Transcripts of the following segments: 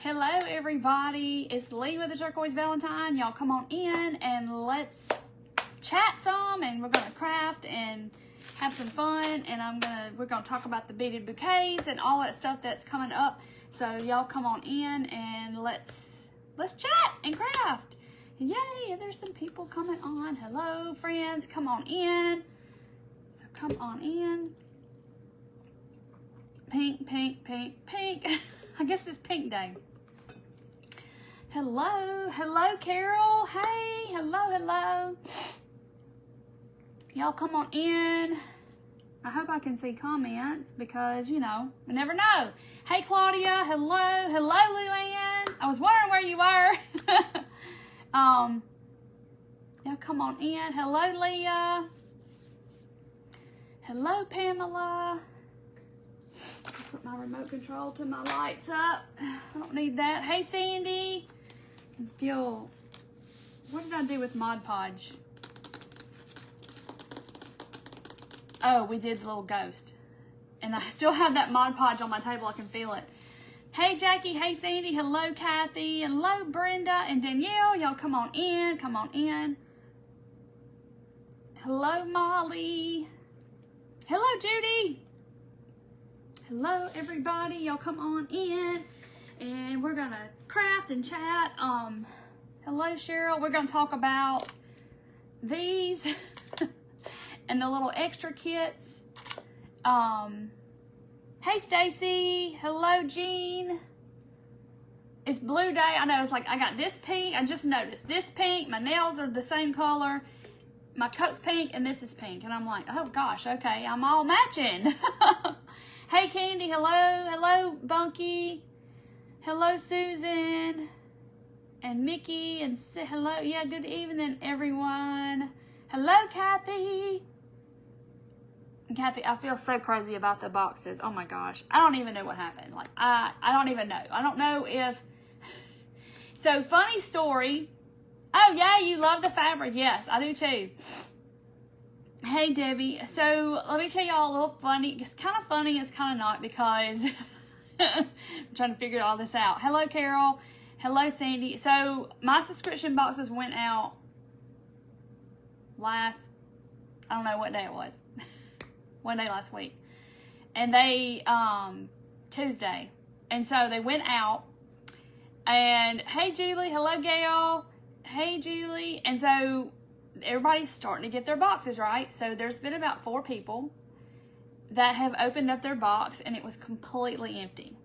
Hello everybody, it's Lee with the Turquoise Valentine. Y'all come on in and let's chat some, and we're gonna craft and have some fun, and we're gonna talk about the beaded bouquets and all that stuff that's coming up. So y'all come on in and let's chat and craft. Yay, and there's some people coming on. Hello friends, come on in. So come on in. Pink, pink, pink, pink. I guess it's pink day. Hello, hello Carol. Hey, hello. Y'all come on in. I hope I can see comments because, you know, we never know. Hey Claudia, hello Luann. I was wondering where you were. Y'all come on in. Hello Leah. Hello Pamela. Put my remote control to my lights up. I don't need that. Hey Sandy. What did I do with Mod Podge? Oh, we did the little ghost. And I still have that Mod Podge on my table. I can feel it. Hey Jackie. Hey Sandy. Hello Kathy. Hello Brenda and Danielle. Y'all come on in. Come on in. Hello Molly. Hello Judy. Hello everybody, y'all come on in and we're gonna craft and chat. Hello Cheryl, we're gonna talk about these and the little extra kits. Hey Stacy, hello Jean. It's blue day. I know, it's like I got this pink. I just noticed this pink, my nails are the same color, my cup's pink, and this is pink, and I'm like, oh gosh, okay, I'm all matching. Hey Candy, hello Bunky, hello Susan, and Mickey, and hello, yeah, good evening everyone. Hello Kathy. Kathy, I feel so crazy about the boxes. Oh my gosh, I don't even know what happened. Like, I don't even know. I don't know if, so funny story. Oh yeah, you love the fabric. Yes, I do too. Hey Debbie, so let me tell y'all a little funny. It's kind of funny, it's kind of not, because I'm trying to figure all this out. Hello Carol, hello Sandy. So my subscription boxes went out I don't know what day it was, one day last week, and they Tuesday, and so they went out. And hey Julie, hello Gail, hey Julie. And so everybody's starting to get their boxes, right? So there's been about 4 people that have opened up their box and it was completely empty.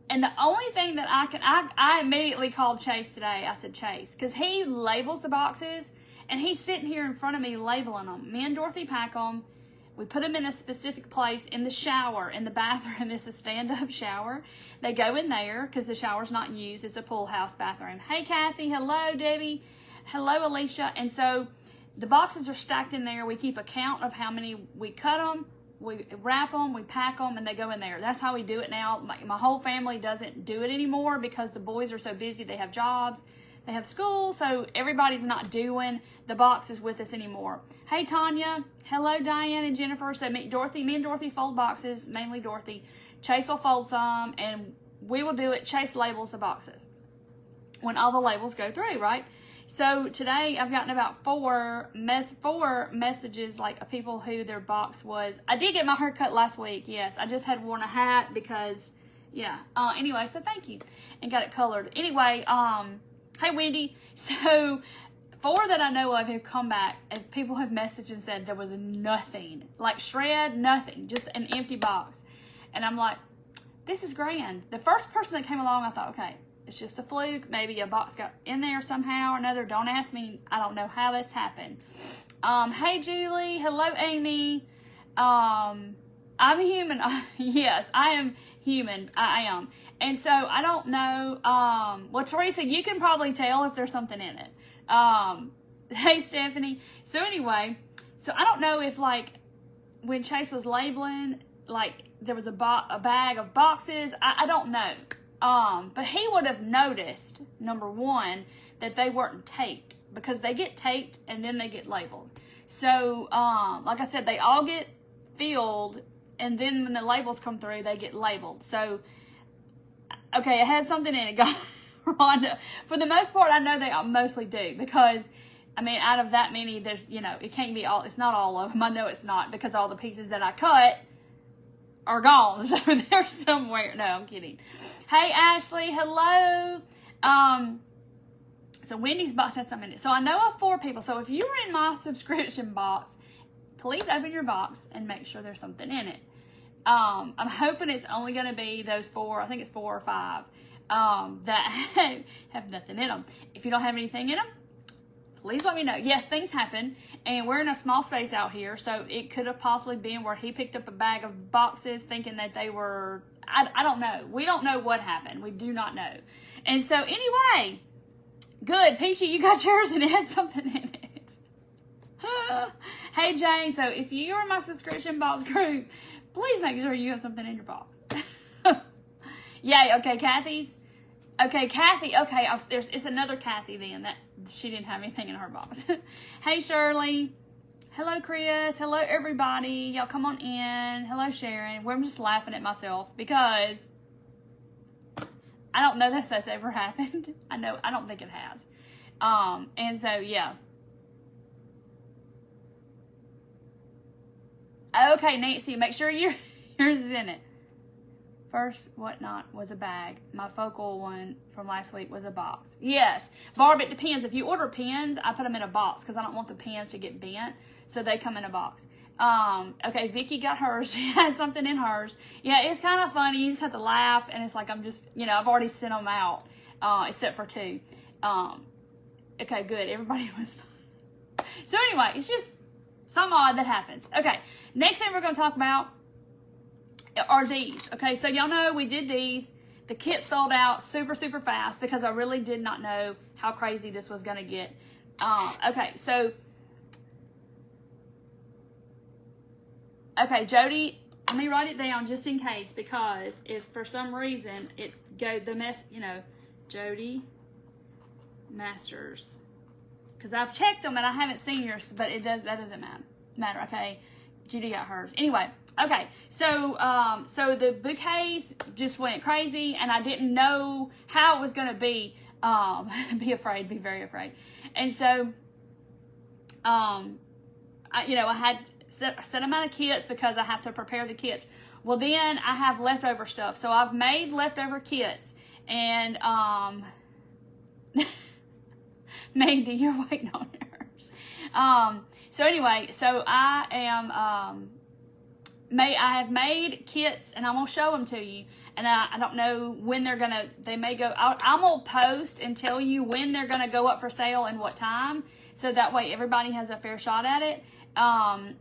And the only thing that I immediately called Chase today. I said, Chase, because he labels the boxes and he's sitting here in front of me labeling them. Me and Dorothy pack them. We put them in a specific place in the shower, in the bathroom. It's a stand-up shower. They go in there because the shower's not used. It's a pool house bathroom. Hey, Kathy. Hello, Debbie. Hello, Alicia. And so the boxes are stacked in there. We keep a count of how many we cut them, we wrap them, we pack them, and they go in there. That's how we do it now. My whole family doesn't do it anymore because the boys are so busy. They have jobs. They have school, so everybody's not doing the boxes with us anymore. Hey, Tanya. Hello, Diane and Jennifer. So me and Dorothy fold boxes, mainly Dorothy. Chase will fold some, and we will do it. Chase labels the boxes when all the labels go through, right? So today I've gotten about four messages, like people who their box was. I did get my hair cut last week, yes. I just had worn a hat because, yeah. Anyway, so thank you. And got it colored. Anyway, hey Wendy, so 4 that I know of have come back and people have messaged and said there was nothing, like shred, nothing, just an empty box. And I'm like, this is grand. The first person that came along, I thought, okay, it's just a fluke. Maybe a box got in there somehow or another. Don't ask me. I don't know how this happened. Hey Julie, hello Amy. I'm human. Yes, I am human. I am. And so I don't know. Well, Teresa, you can probably tell if there's something in it. Hey, Stephanie. So anyway, so I don't know if, like, when Chase was labeling, like, there was a bag of boxes. I don't know. But he would have noticed, number one, that they weren't taped, because they get taped and then they get labeled. So, like I said, they all get filled and then when the labels come through, they get labeled. So, okay, it had something in it, guys. Rhonda, for the most part, I know they mostly do, because, I mean, out of that many, there's, you know, it can't be all, it's not all of them. I know it's not, because all the pieces that I cut are gone, so they're somewhere. No, I'm kidding. Hey, Ashley, hello. So Wendy's box has something in it. So I know of 4 people. So if you were in my subscription box, please open your box and make sure there's something in it. I'm hoping it's only going to be those 4. I think it's 4 or 5 that have nothing in them. If you don't have anything in them, please let me know. Yes, things happen, and we're in a small space out here, so it could have possibly been where he picked up a bag of boxes thinking that they were, I don't know. We don't know what happened. We do not know. And so anyway, good. Peachy, you got yours and it had something in it. Hey, Jane, so if you're in my subscription box group, please make sure you have something in your box. Yay, okay, Kathy's. Okay, Kathy, okay, it's another Kathy then, that she didn't have anything in her box. Hey, Shirley. Hello, Chris. Hello, everybody. Y'all come on in. Hello, Sharon. I'm just laughing at myself because I don't know that that's ever happened. I don't think it has. And so, yeah. Okay, Nancy, make sure yours is in it. First whatnot was a bag. My focal one from last week was a box. Yes. Barb, it depends. If you order pens, I put them in a box because I don't want the pens to get bent. So they come in a box. Okay, Vicky got hers. She had something in hers. Yeah, it's kind of funny. You just have to laugh. And it's like I'm just, you know, I've already sent them out. Except for 2. Okay, good. Everybody was fine. So anyway, it's just some odd that happens. Okay, next thing we're going to talk about are these. Okay, so y'all know we did these. The kit sold out super, super fast because I really did not know how crazy this was going to get. Okay, so, okay, Jody, let me write it down just in case, because if for some reason Jody Masters, because I've checked them and I haven't seen yours, but that doesn't matter. Okay, Judy got hers. Anyway, okay, so so the bouquets just went crazy, and I didn't know how it was gonna be. Be very afraid, and so I had set amount of kits because I have to prepare the kits. Well, then I have leftover stuff, so I've made leftover kits, and Mandy, you're waiting on yours. So anyway, so I am I have made kits, and I'm gonna show them to you. And I don't know when they may go. I'm gonna post and tell you when they're gonna go up for sale and what time, so that way everybody has a fair shot at it. And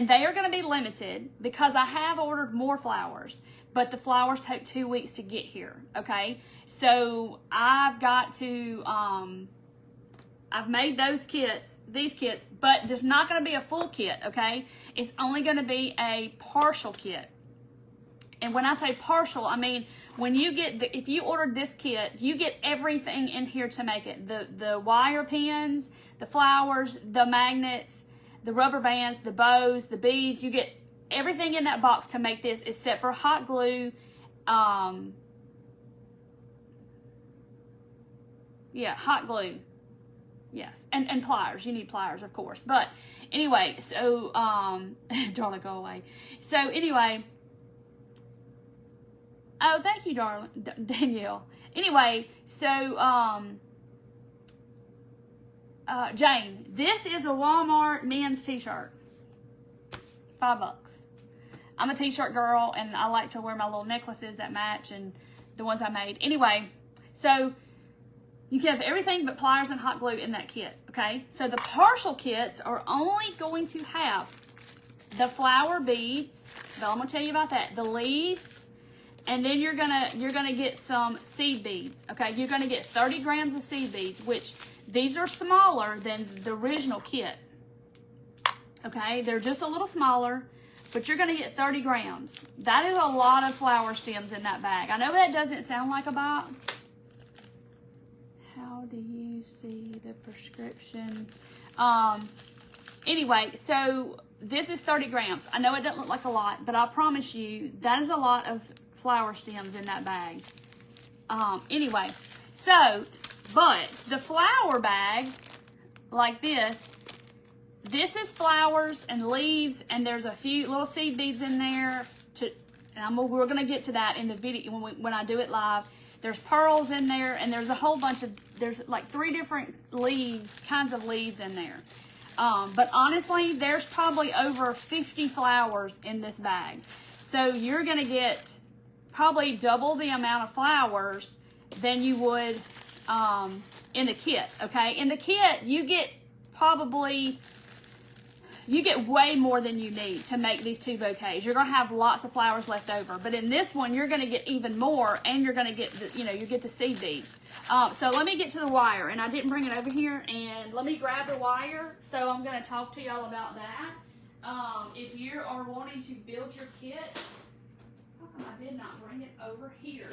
they are gonna be limited because I have ordered more flowers, but the flowers take 2 weeks to get here. Okay, so I've got to I've made these kits, but there's not going to be a full kit, okay? It's only going to be a partial kit. And when I say partial, I mean, when you get, if you ordered this kit, you get everything in here to make it. The wire pins, the flowers, the magnets, the rubber bands, the bows, the beads. You get everything in that box to make this except for hot glue. Yeah, hot glue. Yes, and pliers. You need pliers, of course. But anyway, so, darling, go away. So anyway, oh, thank you, darling, Danielle. Anyway, so, Jane, this is a Walmart men's t-shirt. $5. I'm a t-shirt girl, and I like to wear my little necklaces that match and the ones I made. Anyway, so you can have everything but pliers and hot glue in that kit, okay? So the partial kits are only going to have the flower beads. But I'm gonna tell you about that. The leaves, and then you're gonna get some seed beads, okay? You're gonna get 30 grams of seed beads, which these are smaller than the original kit, okay? They're just a little smaller, but you're gonna get 30 grams. That is a lot of flower stems in that bag. I know that doesn't sound like a box. How do you see the prescription? Anyway, so this is 30 grams. I know it doesn't look like a lot, but I promise you that is a lot of flower stems in that bag. Anyway, so, but the flower bag, like this is flowers and leaves, and there's a few little seed beads in there. We're going to get to that in the video when I do it live. There's pearls in there, and there's a whole bunch of, there's like 3 different kinds of leaves in there. But honestly, there's probably over 50 flowers in this bag. So you're going to get probably double the amount of flowers than you would in the kit, okay? In the kit, you get way more than you need to make these 2 bouquets. You're going to have lots of flowers left over. But in this one, you're going to get even more, and you're going to get, you get the seed beads. So let me get to the wire, and I didn't bring it over here, and let me grab the wire. So I'm going to talk to y'all about that. If you are wanting to build your kit, how come I did not bring it over here?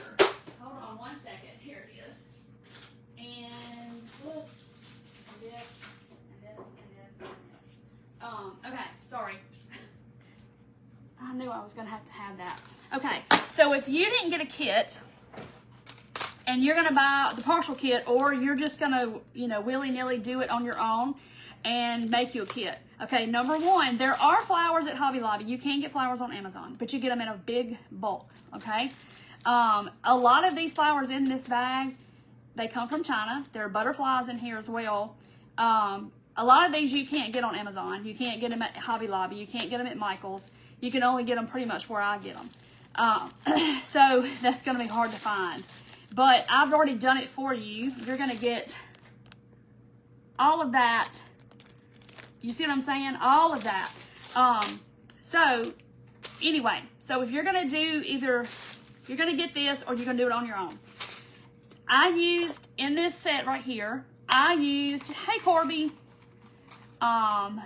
Hold on one second. Here it is. And this, and this, and this, and this, and this. Okay, sorry. I knew I was going to have that. Okay, so if you didn't get a kit, and you're going to buy the partial kit, or you're just going to, willy-nilly do it on your own and make you a kit. Okay, number 1, there are flowers at Hobby Lobby. You can get flowers on Amazon, but you get them in a big bulk, okay? A lot of these flowers in this bag, they come from China. There are butterflies in here as well. A lot of these you can't get on Amazon. You can't get them at Hobby Lobby. You can't get them at Michael's. You can only get them pretty much where I get them. So that's going to be hard to find. But I've already done it for you. You're going to get all of that. You see what I'm saying? All of that. So anyway, so if you're going to do you're going to get this, or you're going to do it on your own. I used, in this set right here, hey Corby, Jana,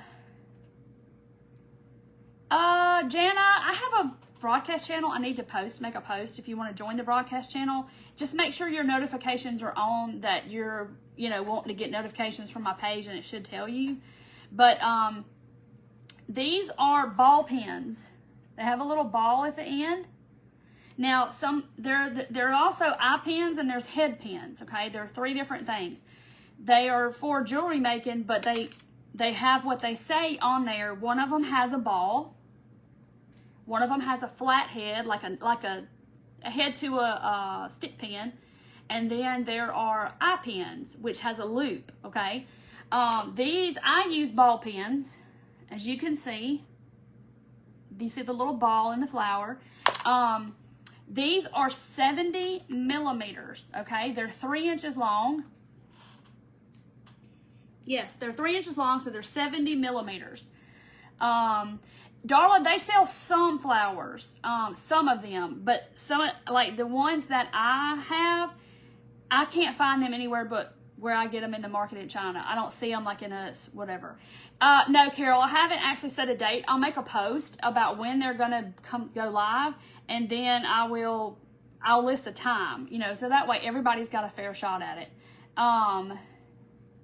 I have a broadcast channel. I need to make a post if you want to join the broadcast channel. Just make sure your notifications are on, that you're, wanting to get notifications from my page, and it should tell you. But, these are ball pens. They have a little ball at the end. Now, there are also eye pins, and there's head pins, okay? There are 3 different things. They are for jewelry making, but they have what they say on there. One of them has a ball. One of them has a flat head, like a head to a stick pin. And then there are eye pins, which has a loop, okay? I use ball pins, as you can see. You see the little ball in the flower. These are 70 millimeters, okay? They're 3 inches long. Yes, they're 3 inches long, so they're 70 millimeters. Darla, they sell some flowers, some of them, but some, like the ones that I have, I can't find them anywhere but where I get them in the market in China. I don't see them like in a whatever. No, Carol, I haven't actually set a date. I'll make a post about when they're gonna go live, and then I'll list a time, so that way everybody's got a fair shot at it.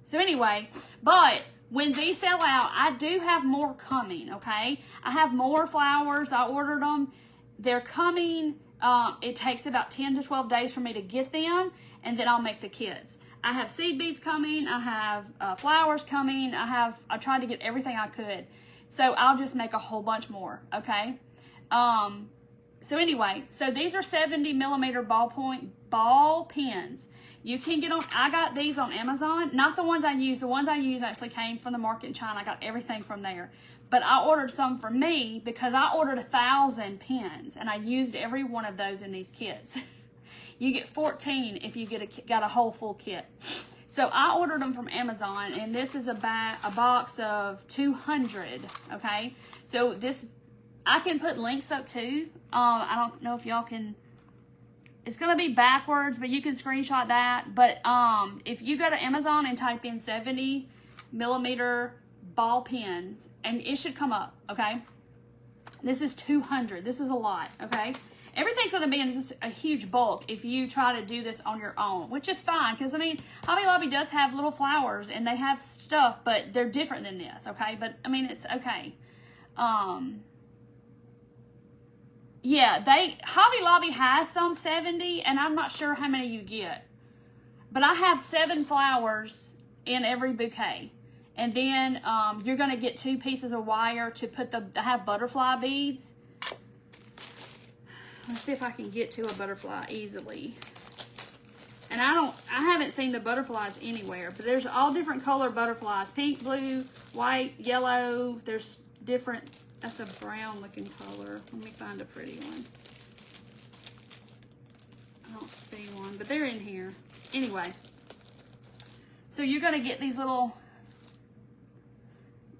So anyway, but when these sell out, I do have more coming, okay? I have more flowers. I ordered them. They're coming. It takes about 10 to 12 days for me to get them, and then I'll make the kits. I have seed beads coming. I have flowers coming. I tried to get everything I could. So I'll just make a whole bunch more, okay? So anyway, so these are 70 millimeter ball pens. You can get them. I got these on Amazon. Not the ones I use. The ones I use actually came from the market in China. I got everything from there. But I ordered some for me because I ordered 1,000 pens, and I used every one of those in these kits. You get 14 if you got a whole full kit. So I ordered them from Amazon, and this is a box of 200. Okay, so this I can put links up too. I don't know if y'all can. It's going to be backwards, but you can screenshot that. But if you go to Amazon and type in 70 millimeter ball pens, and it should come up, okay? This is 200. This is a lot, okay? Everything's going to be in just a huge bulk if you try to do this on your own, which is fine. Because, I mean, Hobby Lobby does have little flowers and they have stuff, but they're different than this, okay? But, I mean, it's okay. Yeah, Hobby Lobby has some 70, and I'm not sure how many you get. But I have 7 flowers in every bouquet. And then you're going to get 2 pieces of wire to have butterfly beads. Let's see if I can get to a butterfly easily. And I haven't seen the butterflies anywhere, but there's all different color butterflies. Pink, blue, white, yellow. There's different, that's a brown looking color. Let me find a pretty one. I don't see one, but they're in here. Anyway, so you're going to get these little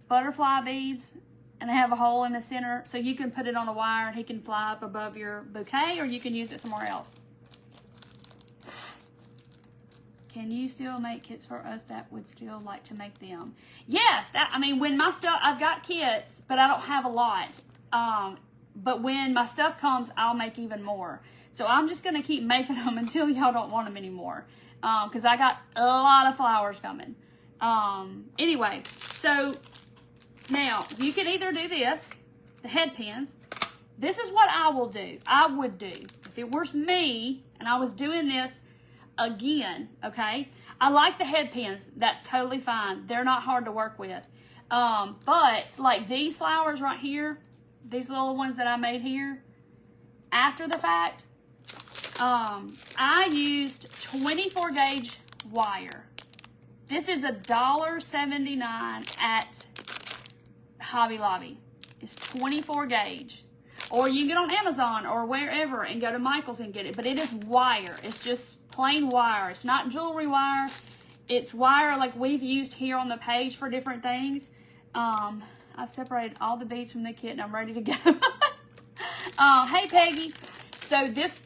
butterfly beads, and they have a hole in the center, so you can put it on a wire and he can fly up above your bouquet, or you can use it somewhere else. Can you still make kits for us that would still like to make them? Yes, I mean, when my stuff, I've got kits, but I don't have a lot. But when my stuff comes, I'll make even more. So I'm just going to keep making them until y'all don't want them anymore. Because I got a lot of flowers coming. Anyway, so now you can either do this, the head pins. This is what I will do. I would do. If it was me and I was doing this again, okay? I like the head pins. That's totally fine. They're not hard to work with. But like these flowers right here, these little ones that I made here, after the fact, I used 24 gauge wire. This is $1.79 at Hobby Lobby. It's 24 gauge. Or you can get on Amazon or wherever and go to Michael's and get it. But it is wire. It's just plain wire. It's not jewelry wire. It's wire like we've used here on the page for different things. I've separated all the beads from the kit and I'm ready to go. Hey Peggy. So this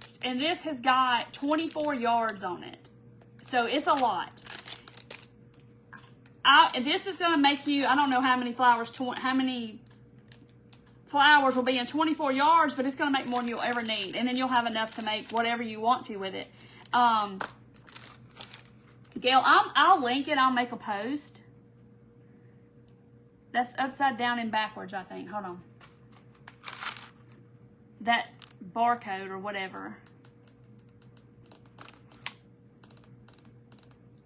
has got 24 yards on it. So it's a lot. This is going to make you, I don't know how many flowers will be in 24 yards, but it's going to make more than you'll ever need. And then you'll have enough to make whatever you want to with it. Gail, I'll link it. I'll make a post. That's upside down and backwards, I think. Hold on. That barcode or whatever.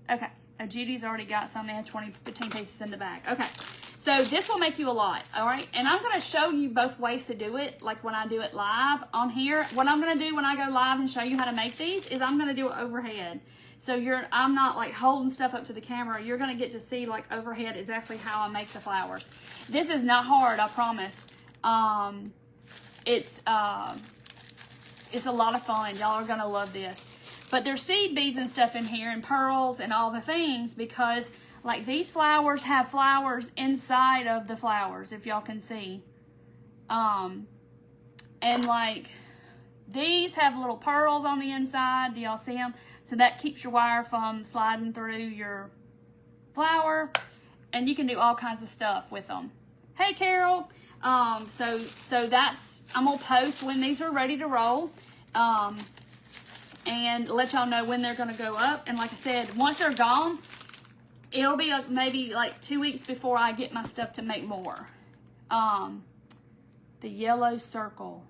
Okay. Judy's already got some. They have 15 pieces in the bag. Okay. So this will make you a lot. All right. And I'm going to show you both ways to do it. Like when I do it live on here. What I'm going to do when I go live and show you how to make these is I'm going to do it overhead. So I'm not like holding stuff up to the camera. You're going to get to see like overhead exactly how I make the flowers. This is not hard, I promise. It's a lot of fun. Y'all are going to love this. But there's seed beads and stuff in here and pearls and all the things because like these flowers have flowers inside of the flowers, if y'all can see. And like these have little pearls on the inside. Do y'all see them? So that keeps your wire from sliding through your flower. And you can do all kinds of stuff with them. Hey, Carol. So that's, I'm going to post when these are ready to roll. And let y'all know when they're going to go up. And like I said, once they're gone, it'll be maybe like 2 weeks before I get my stuff to make more. The yellow circle.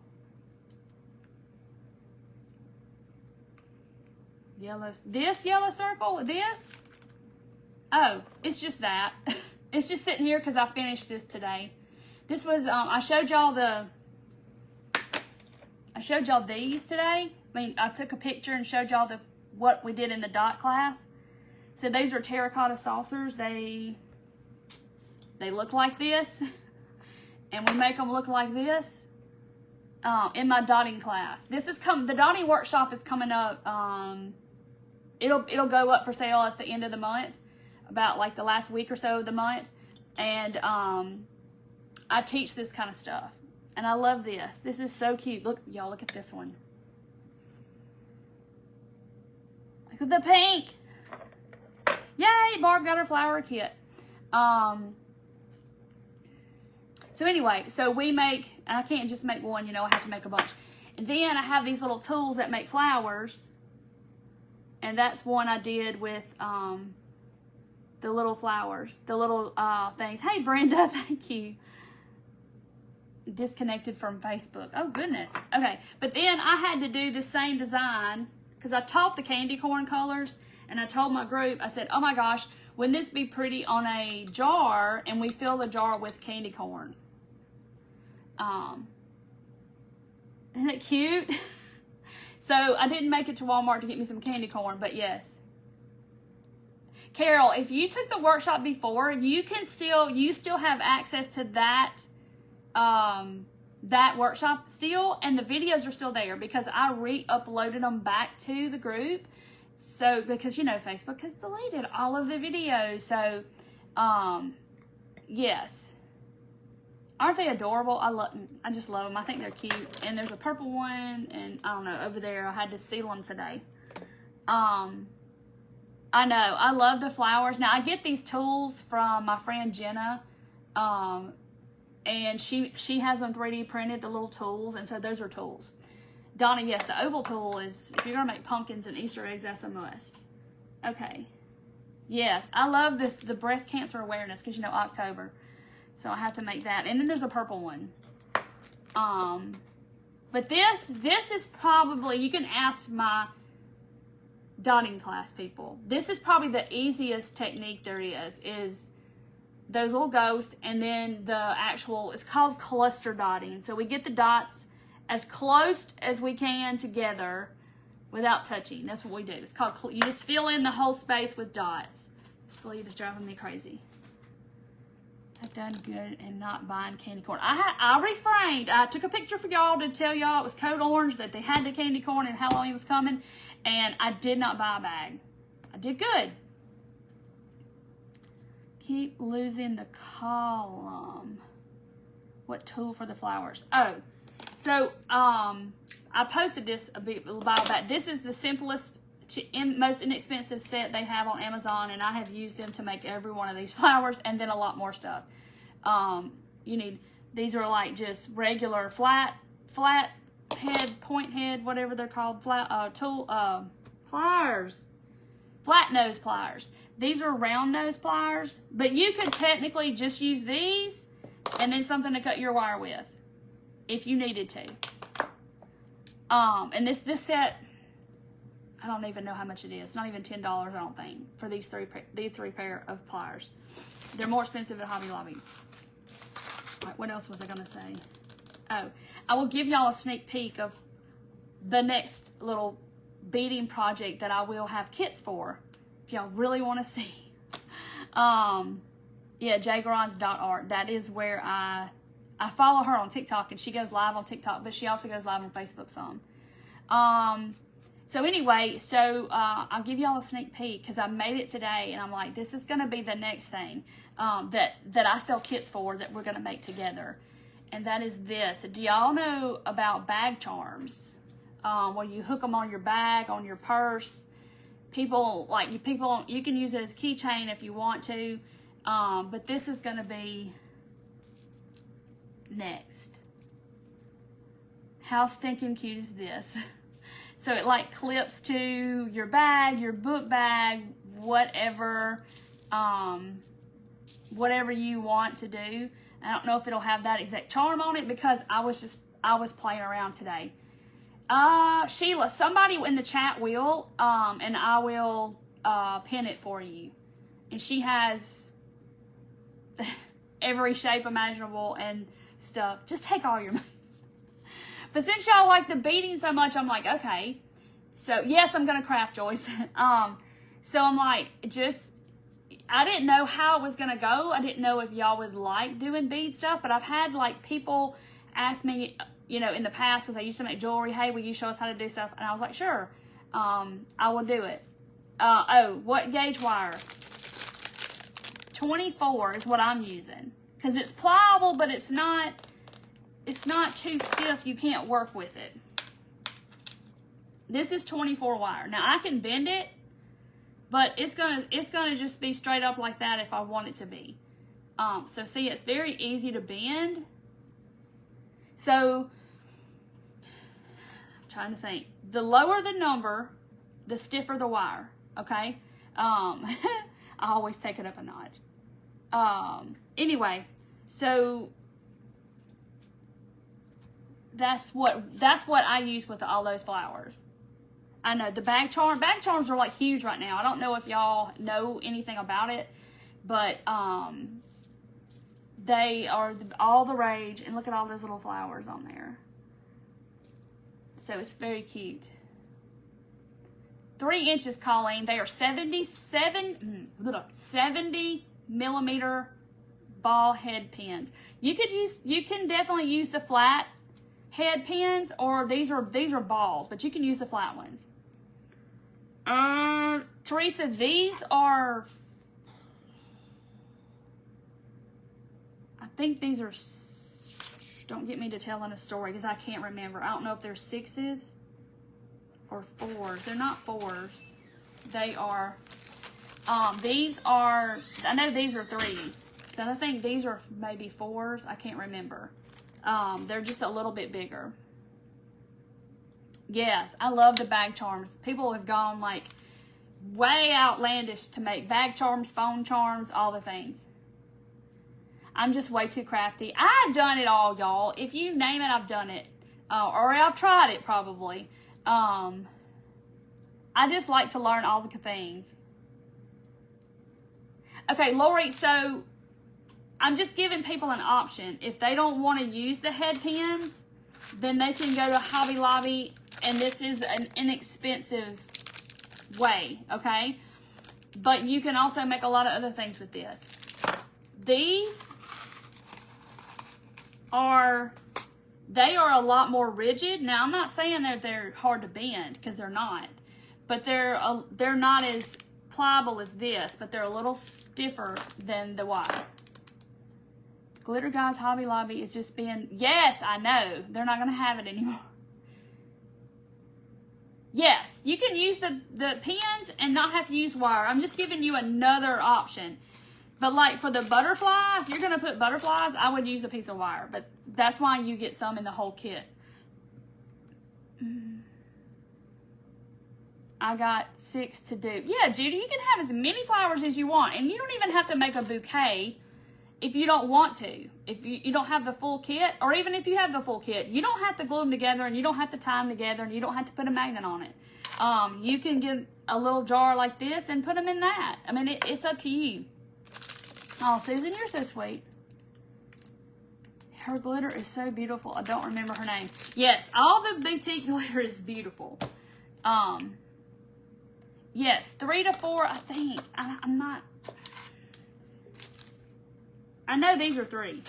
This yellow circle, this? Oh, it's just that. It's just sitting here because I finished this today. This was, I showed y'all these today. I mean, I took a picture and showed y'all what we did in the dot class. So these are terracotta saucers. They look like this. And we make them look like this in my dotting class. The dotting workshop is coming up. It'll go up for sale at the end of the month, about like the last week or so of the month. And I teach this kind of stuff. And I love this. This is so cute. Look, y'all, look at this one. Look at the pink. Yay, Barb got her flower kit. So So anyway, so we make, and I can't just make one, you know, I have to make a bunch. And then I have these little tools that make flowers. And that's one I did with the little flowers, the little things. Hey, Brenda, thank you. Disconnected from Facebook. Oh, goodness. Okay, but then I had to do the same design because I taught the candy corn colors. And I told my group, I said, oh my gosh, wouldn't this be pretty on a jar? And we fill the jar with candy corn. Isn't it cute? So I didn't make it to Walmart to get me some candy corn, but yes. Carol, if you took the workshop before, you still have access to that, that workshop still, and the videos are still there because I re-uploaded them back to the group. So, because, you know, Facebook has deleted all of the videos. So, yes. Aren't they adorable? I just love them. I think they're cute. And there's a purple one, and I don't know, over there. I had to seal them today. I know. I love the flowers. Now, I get these tools from my friend Jenna. And she has them 3D printed, the little tools. And so those are tools. Donna, yes, the oval tool is, if you're going to make pumpkins and Easter eggs, that's a must. Okay. Yes, I love this, the breast cancer awareness, because, you know, October. So I have to make that. And then there's a purple one. But this is probably, you can ask my dotting class people. This is probably the easiest technique there is those little ghosts, and then the actual, it's called cluster dotting. So we get the dots as close as we can together without touching. That's what we do. It's called, you just fill in the whole space with dots. The sleeve is driving me crazy. I've done good and not buying candy corn. I refrained. I took a picture for y'all to tell y'all it was code orange, that they had the candy corn and how long it was coming, and I did not buy a bag. I did good. Keep losing the column. What tool for the flowers? Oh, so I posted this a while back. This is the simplest, most inexpensive set they have on Amazon, and I have used them to make every one of these flowers, and then a lot more stuff. You need, these are like just regular flat head, point head, whatever they're called, pliers, flat nose pliers. These are round nose pliers, but you could technically just use these and then something to cut your wire with if you needed to. And this set, I don't even know how much it is. It's not even $10, I don't think, for these three pair of pliers. They're more expensive at Hobby Lobby. All right, what else was I gonna say? Oh, I will give y'all a sneak peek of the next little beading project that I will have kits for, if y'all really want to see. Yeah, jgrons.art. That is where I follow her on TikTok, and she goes live on TikTok, but she also goes live on Facebook some. So anyway, I'll give y'all a sneak peek because I made it today, and I'm like, this is going to be the next thing that I sell kits for that we're going to make together. And that is this. Do y'all know about bag charms? Where you hook them on your bag, on your purse. You can use it as keychain if you want to. But this is going to be next. How stinking cute is this? So it like clips to your bag, your book bag, whatever you want to do. I don't know if it'll have that exact charm on it because I was playing around today. Sheila, somebody in the chat will, and I will pin it for you. And she has every shape imaginable and stuff. Just take all your money. But since y'all like the beading so much, I'm like, okay. So yes, I'm gonna craft, Joyce. So I'm like, I didn't know how it was gonna go. I didn't know if y'all would like doing bead stuff, but I've had like people ask me, you know, in the past, because I used to make jewelry, hey, will you show us how to do stuff? And I was like, sure, I will do it. Oh, what gauge wire? 24 is what I'm using, because it's pliable, but it's not too stiff. You can't work with it. This is 24 wire. Now I can bend it, but it's gonna just be straight up like that if I want it to be. So see, it's very easy to bend. So, I'm trying to think. The lower the number, the stiffer the wire, okay? I always take it up a notch. Anyway, so that's what I use with all those flowers. I know the bag charms are like huge right now. I don't know if y'all know anything about it, but they are all the rage. And look at all those little flowers on there. So it's very cute. 3 inches, Colleen. They are 70 millimeter ball head pins. You can definitely use the flat head pins, or these are balls, but you can use the flat ones. Teresa, these are, I think these are, don't get me to telling a story because I can't remember. I don't know if they're 6s or 4s. They're not 4s. They are, these are, I know these are 3s. But I think these are maybe 4s. I can't remember. They're just a little bit bigger. Yes, I love the bag charms. People have gone like way outlandish to make bag charms, phone charms, all the things. I'm just way too crafty. I've done it all, y'all. If you name it, I've done it. Or I've tried it, probably. I just like to learn all the things. Okay, Lori, so I'm just giving people an option. If they don't want to use the head pins, then they can go to Hobby Lobby, and this is an inexpensive way, okay? But you can also make a lot of other things with this. These are, they are a lot more rigid. Now, I'm not saying that they're hard to bend, because they're not. But they're not as pliable as this, but they're a little stiffer than the wire. Glitter Guys Hobby Lobby is just being, yes, I know. They're not going to have it anymore. Yes, you can use the pins and not have to use wire. I'm just giving you another option. But like for the butterfly, if you're going to put butterflies, I would use a piece of wire. But that's why you get some in the whole kit. I got 6 to do. Yeah, Judy, you can have as many flowers as you want. And you don't even have to make a bouquet if you don't want to. If you don't have the full kit, or even if you have the full kit, you don't have to glue them together, and you don't have to tie them together, and you don't have to put a magnet on it. You can get a little jar like this and put them in that. I mean, it's up to you. Oh, Susan, you're so sweet. Her glitter is so beautiful. I don't remember her name. Yes, all the boutique glitter is beautiful. Yes, 3 to 4, I think. I'm not... I know these are 3.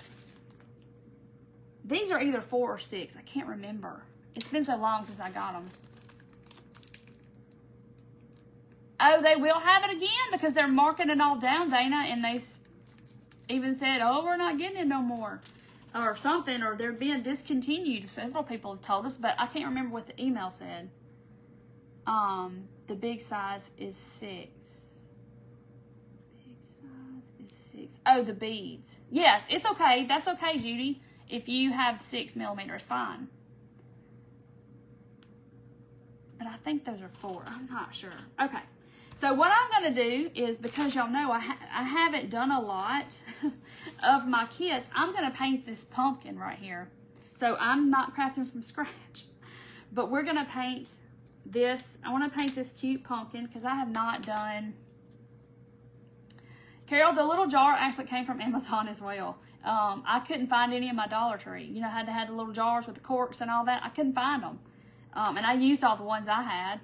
These are either 4 or 6. I can't remember. It's been so long since I got them. Oh, they will have it again because they're marking it all down, Dana. And they even said, oh, we're not getting it no more. Or something. Or they're being discontinued. Several people have told us. But I can't remember what the email said. The big size is 6. Oh, the beads. Yes, it's okay. That's okay, Judy. If you have 6 millimeters, fine. But I think those are 4. I'm not sure. Okay. So what I'm going to do is, because y'all know I haven't done a lot of my kits, I'm going to paint this pumpkin right here. So I'm not crafting from scratch. But we're going to paint this. I want to paint this cute pumpkin because I have not done... Carol, the little jar actually came from Amazon as well. I couldn't find any in my Dollar Tree. You know, I had to have the little jars with the corks and all that. I couldn't find them. And I used all the ones I had.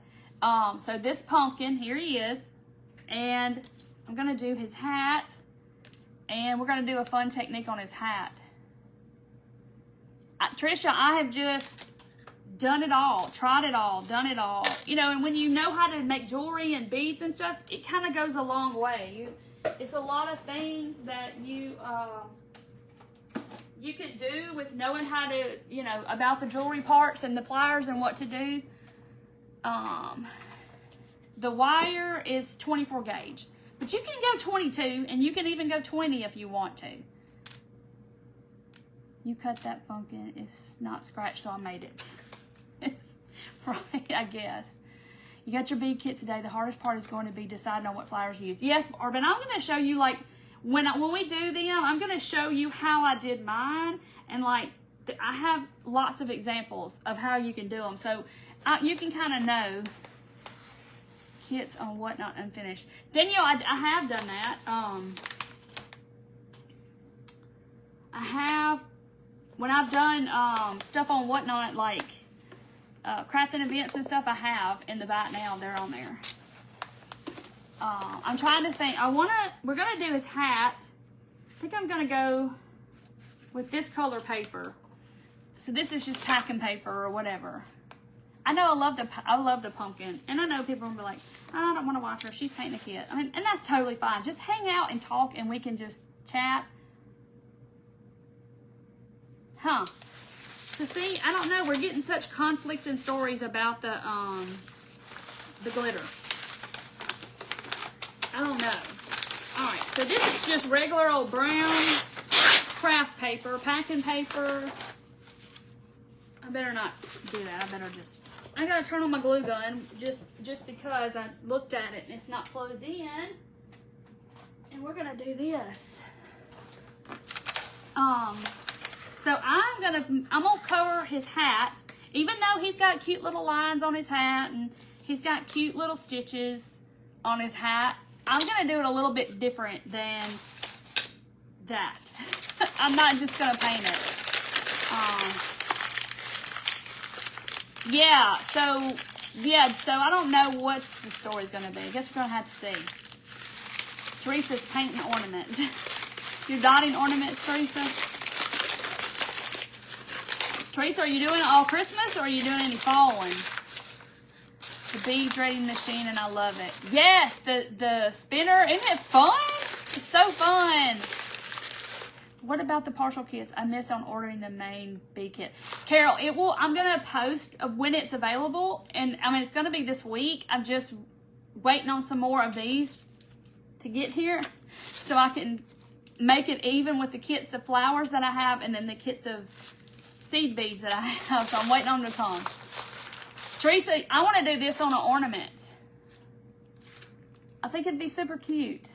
So this pumpkin, here he is. And I'm going to do his hat. And we're going to do a fun technique on his hat. Trisha, I have just done it all. Tried it all. Done it all. You know, and when you know how to make jewelry and beads and stuff, it kind of goes a long way. It's a lot of things that you could do with knowing how to, you know, about the jewelry parts and the pliers and what to do. The wire is 24 gauge. But you can go 22, and you can even go 20 if you want to. You cut that pumpkin. It's not scratched, so I made it. It's right, I guess. You got your bead kit today. The hardest part is going to be deciding on what flowers to use. Yes, Urban, I'm going to show you, like, when we do them, I'm going to show you how I did mine. And, like, I have lots of examples of how you can do them. So, you can kind of know kits on Whatnot Unfinished. Danielle, I have done that. I have, when I've done stuff on Whatnot, like crafting events and stuff, I have in the back now. They're on there. I'm trying to think. We're going to do his hat. I think I'm going to go with this color paper. So this is just packing paper or whatever. I know I love the pumpkin, and I know people will be like, I don't want to watch her. She's painting a kit. I mean, and that's totally fine. Just hang out and talk, and we can just chat. Huh? So see, I don't know. We're getting such conflicting stories about the glitter. I don't know. All right. So this is just regular old brown craft paper, packing paper. I better not do that. I gotta turn on my glue gun just because I looked at it and it's not plugged in. And we're gonna do this. So I'm gonna cover his hat, even though he's got cute little lines on his hat and he's got cute little stitches on his hat. I'm gonna do it a little bit different than that. I'm not just gonna paint it. So I don't know what the story's gonna be. I guess we're gonna have to see. Teresa's painting ornaments. You're dotting ornaments, Teresa? Teresa, are you doing it all Christmas or are you doing any fall ones? The bead threading machine, and I love it. Yes, the spinner. Isn't it fun? It's so fun. What about the partial kits? I miss on ordering the main bead kit. Carol, I'm going to post when it's available. And I mean, it's going to be this week. I'm just waiting on some more of these to get here so I can make it even with the kits of flowers that I have and then the kits of seed beads that I have. So I'm waiting on them to come. Teresa, I want to do this on an ornament. I think it'd be super cute.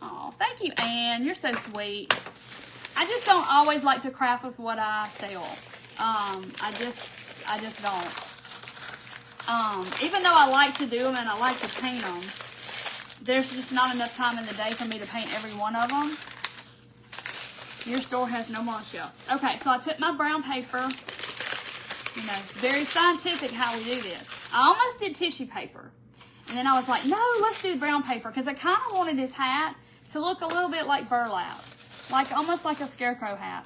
Oh, thank you, Anne. You're so sweet. I just don't always like to craft with what I sell. I just don't. Even though I like to do them and I like to paint them, there's just not enough time in the day for me to paint every one of them. Your store has no more on shelf. Okay, so I took my brown paper. You know, very scientific how we do this. I almost did tissue paper. And then I was like, no, let's do brown paper. Because I kind of wanted his hat to look a little bit like burlap. Like, almost like a scarecrow hat.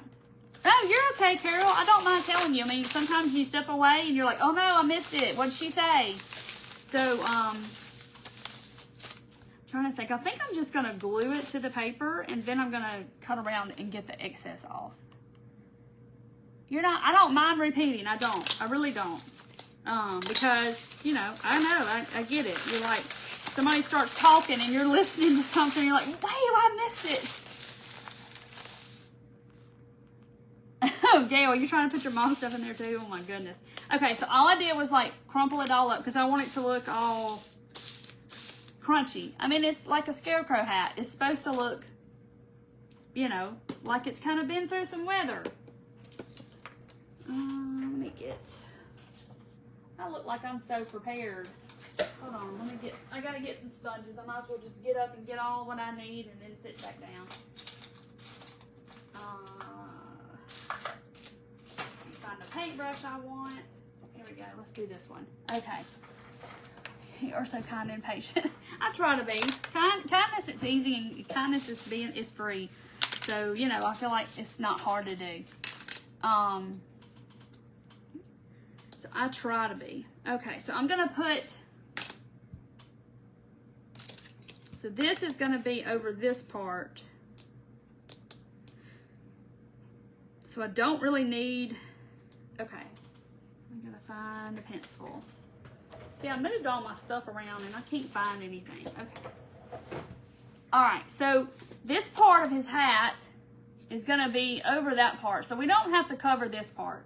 Oh, you're okay, Carol. I don't mind telling you. I mean, sometimes you step away and you're like, oh no, I missed it. What did she say? So, trying to think. I think I'm just going to glue it to the paper. And then I'm going to cut around and get the excess off. I don't mind repeating. I don't. I really don't. Because, you know, I get it. You're like, somebody starts talking and you're listening to something. And you're like, wait, I missed it. Oh, Gail, you're trying to put your mom's stuff in there too? Oh my goodness. Okay, so all I did was like crumple it all up because I want it to look all crunchy. I mean, it's like a scarecrow hat. It's supposed to look, you know, like it's kind of been through some weather. Let me get... I look like I'm so prepared. Hold on, I gotta get some sponges. I might as well just get up and get all what I need and then sit back down. Find the paintbrush I want. Here we go, let's do this one. Okay. You are so kind and patient. I try to be. Kindness is easy and kindness is free. So, you know, I feel like it's not hard to do. So I try to be. Okay, so I'm going to put, so this is going to be over this part. So I don't really need, okay. I'm going to find a pencil. See, I moved all my stuff around and I can't find anything. Okay. All right, so this part of his hat is gonna be over that part. So we don't have to cover this part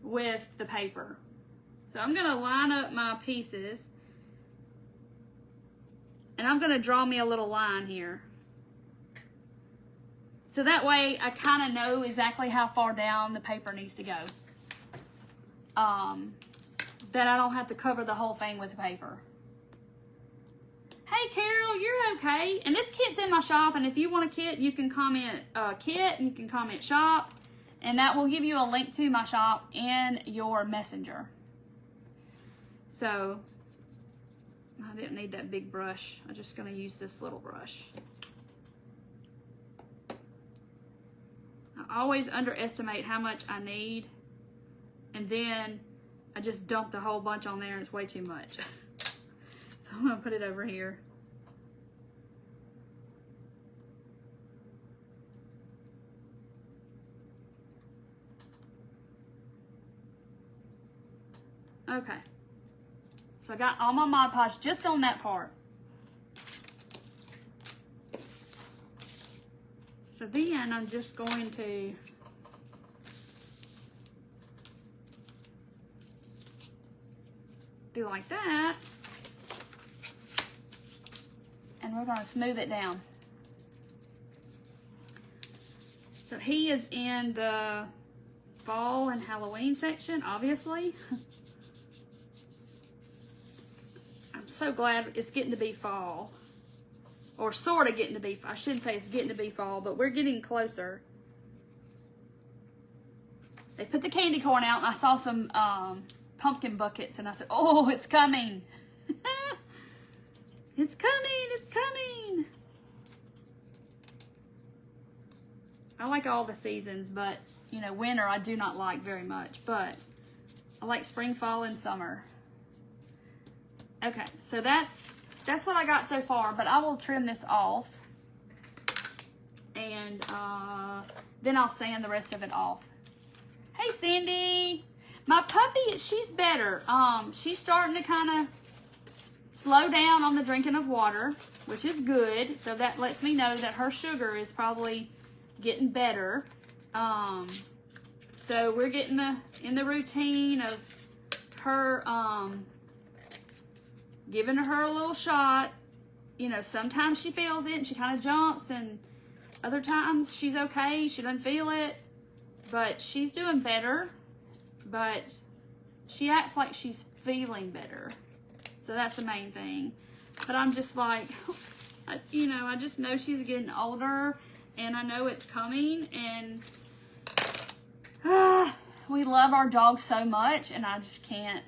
with the paper. So I'm gonna line up my pieces and I'm gonna draw me a little line here. So that way I kind of know exactly how far down the paper needs to go. That I don't have to cover the whole thing with the paper. Hey Carol, you're okay. And this kit's in my shop, and if you want a kit, you can comment kit, you can comment shop, and that will give you a link to my shop in your messenger. So, I didn't need that big brush. I'm just gonna use this little brush. I always underestimate how much I need, and then I just dumped a whole bunch on there and it's way too much. So I'm gonna put it over here. Okay. So I got all my Mod Podge just on that part. So then I'm just going to do like that. And we're going to smooth it down. So he is in the fall and Halloween section, obviously. I'm so glad it's getting to be fall. Or sort of getting to be, I shouldn't say it's getting to be fall, but we're getting closer. They put the candy corn out and I saw some pumpkin buckets and I said, oh, it's coming. It's coming, it's coming. I like all the seasons, but you know, winter I do not like very much, but I like spring, fall, and summer. Okay, so that's what I got so far, but I will trim this off and then I'll sand the rest of it off. Hey Cindy, my puppy, she's better. She's starting to kind of slow down on the drinking of water, which is good. So that lets me know that her sugar is probably getting better. So we're getting in the routine of her giving her a little shot. You know, sometimes she feels it and she kind of jumps, and other times she's okay, she doesn't feel it, but she's doing better. But she acts like she's feeling better. So that's the main thing. But I'm just like, you know, I just know she's getting older and I know it's coming, and we love our dog so much and I just can't,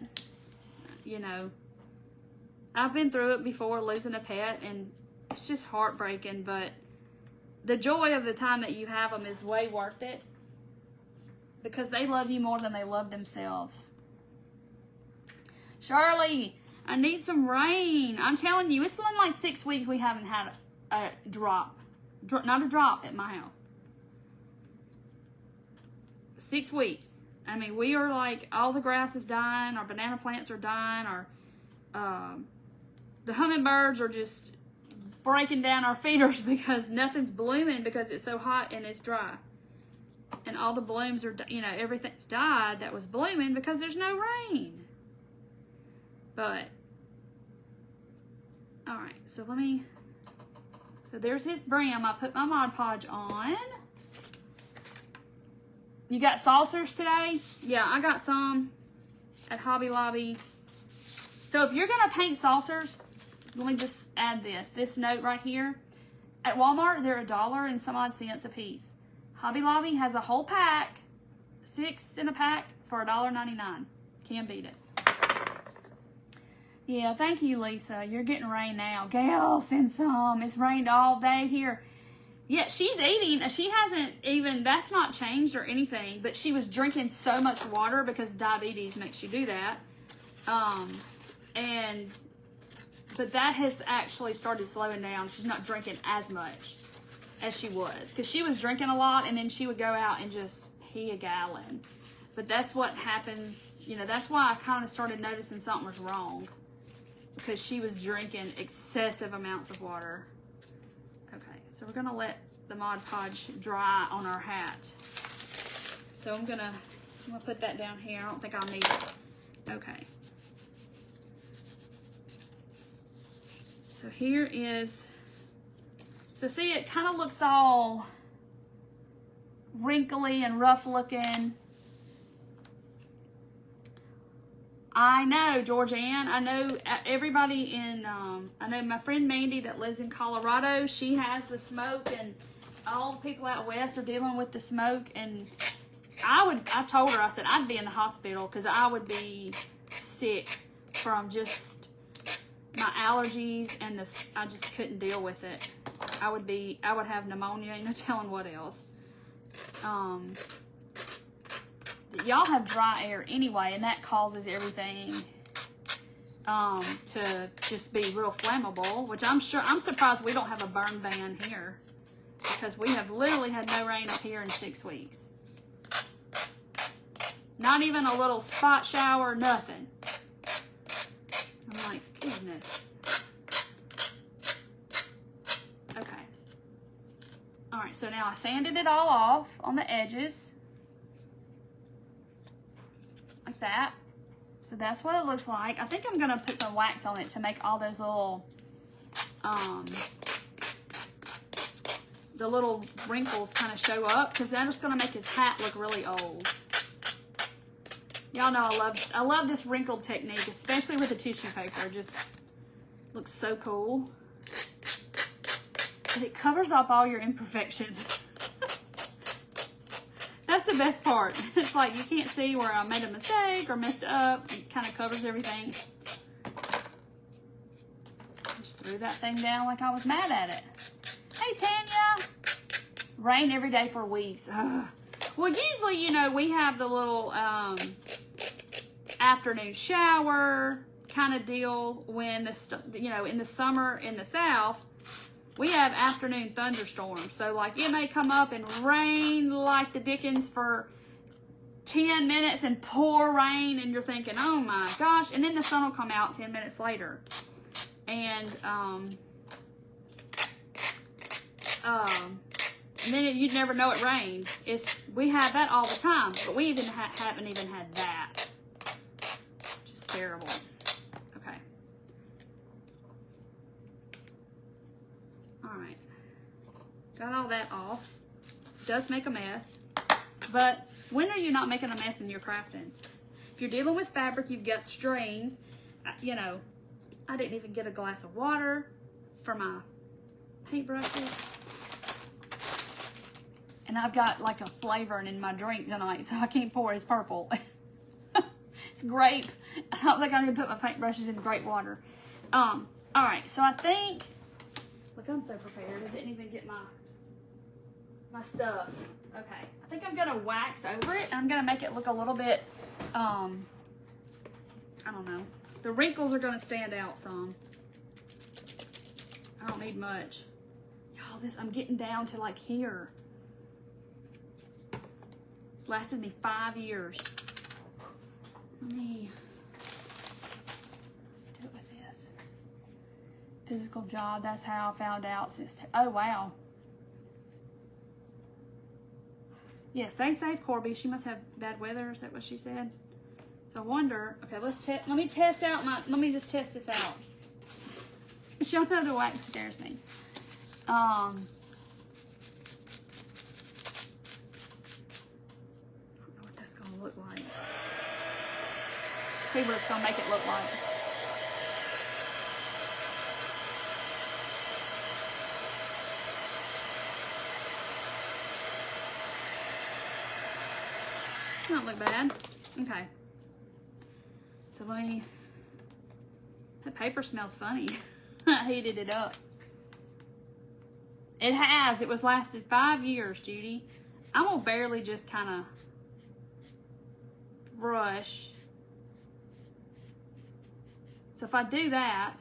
you know, I've been through it before, losing a pet, and it's just heartbreaking, but the joy of the time that you have them is way worth it because they love you more than they love themselves. Shirley, I need some rain. I'm telling you, it's been like 6 weeks we haven't had a drop. Not a drop at my house. 6 weeks. I mean, we are like, all the grass is dying, our banana plants are dying, our the hummingbirds are just breaking down our feeders because nothing's blooming because it's so hot and it's dry. And all the blooms are, you know, everything's died that was blooming because there's no rain. But, all right, so so there's his brim. I put my Mod Podge on. You got saucers today? Yeah, I got some at Hobby Lobby. So if you're gonna paint saucers, let me just add this note right here. At Walmart, they're $1 and some odd cents a piece. Hobby Lobby has a whole pack, 6 in a pack for $1.99. Can't beat it. Yeah, thank you, Lisa. You're getting rain now. Gail, send some. It's rained all day here. Yeah, she's eating. She hasn't even, that's not changed or anything, but she was drinking so much water because diabetes makes you do that. But that has actually started slowing down. She's not drinking as much as she was because she was drinking a lot and then she would go out and just pee a gallon. But that's what happens, you know, that's why I kind of started noticing something was wrong, because she was drinking excessive amounts of water. Okay, so we're gonna let the Mod Podge dry on our hat. So I'm gonna put that down here. I don't think I'll need it. Okay. So here is, so see, it kind of looks all wrinkly and rough looking. I know, Georgianne, I know everybody in, I know my friend Mandy that lives in Colorado, she has the smoke, and all the people out west are dealing with the smoke, and I told her, I said, I'd be in the hospital because I would be sick from just my allergies, and I just couldn't deal with it. I would have pneumonia, no telling what else. Y'all have dry air anyway, and that causes everything to just be real flammable, which I'm surprised we don't have a burn ban here, because we have literally had no rain up here in 6 weeks. Not even a little spot shower, nothing. I'm like, goodness. Okay. All right, so now I sanded it all off on the edges. Like that. So that's what it looks like. I think I'm gonna put some wax on it to make all those little the little wrinkles kind of show up, because that is gonna make his hat look really old. Y'all know I love this wrinkled technique, especially with the tissue paper. It just looks so cool. And it covers up all your imperfections. That's the best part. It's like you can't see where I made a mistake or messed up. It kind of covers everything. Just threw that thing down like I was mad at it. Hey, Tanya. Rain every day for weeks. Ugh. Well, usually, you know, we have the little afternoon shower kind of deal when you know, in the summer in the South. We have afternoon thunderstorms, so like it may come up and rain like the dickens for 10 minutes and pour rain, and you're thinking, oh my gosh, and then the sun will come out 10 minutes later. And then you'd never know it rained. We have that all the time, but we even haven't even had that. Just terrible. Okay. All right. Got all that off. Does make a mess, but when are you not making a mess in your crafting? If you're dealing with fabric, you've got strings. You know, I didn't even get a glass of water for my paintbrushes. And I've got like a flavoring in my drink tonight, so I can't pour it. It's purple. It's grape. I don't think I need to put my paintbrushes in grape water. All right, so I think, look, I'm so prepared. I didn't even get my stuff. Okay, I think I'm gonna wax over it, and I'm gonna make it look a little bit, I don't know. The wrinkles are gonna stand out some. I don't need much. Y'all, I'm getting down to like here. It's lasted me 5 years. Let me do it with this. Physical job, that's how I found out since, oh wow. Yes, stay safe, Corby. She must have bad weather, is that what she said? So I wonder, okay, let me just test this out. Y'all know the wax scares me. I don't know what that's gonna look like. See what it's gonna make it look like. Don't look bad. Okay. So the paper smells funny. I heated it up. It has. It was lasted 5 years, Judy. I'm gonna barely just kind of brush. So if I do that,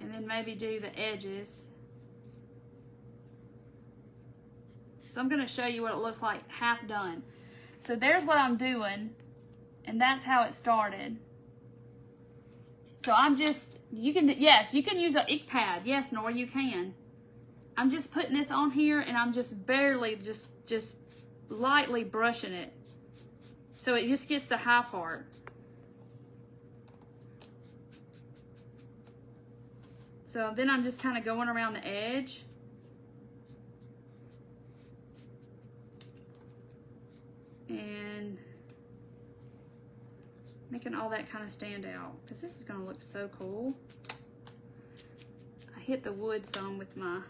and then maybe do the edges. So I'm gonna show you what it looks like half done. So there's what I'm doing, and that's how it started. So I'm just, you can use an ink pad. Yes, Nora, you can. I'm just putting this on here, and I'm just barely, just lightly brushing it. So it just gets the high part. So then I'm just kind of going around the edge. And making all that kind of stand out, because this is going to look so cool. I hit the wood some with my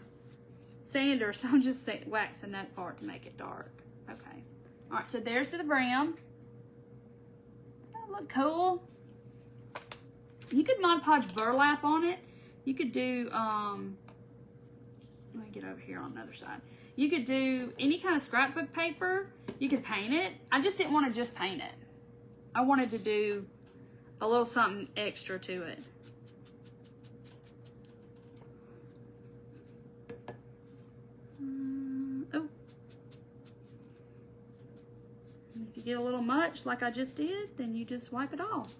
sander, so I'm just waxing that part to make it dark. Okay. All right, so there's the brown. That look cool. You could Mod Podge burlap on it. You could do, let me get over here on the other side. You could do any kind of scrapbook paper. You could paint it. I just didn't want to just paint it. I wanted to do a little something extra to it. Oh. If you get a little much like I just did, then you just wipe it off.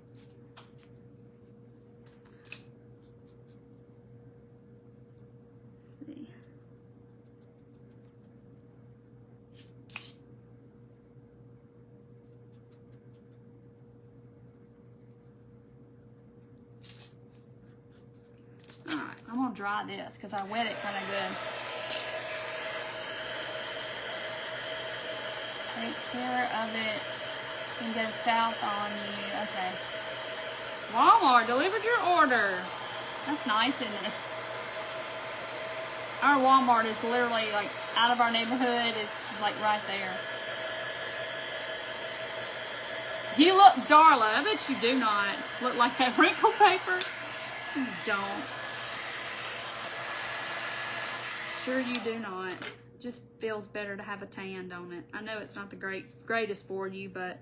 I'm gonna dry this because I wet it kind of good. Take care of it and go south on you. Okay. Walmart delivered your order. That's nice, isn't it? Our Walmart is literally like out of our neighborhood. It's like right there. You look, Darla, I bet you do not look like that wrinkle paper. You don't. Sure you do not. Just feels better to have a tan, don't it? I know it's not the greatest for you, but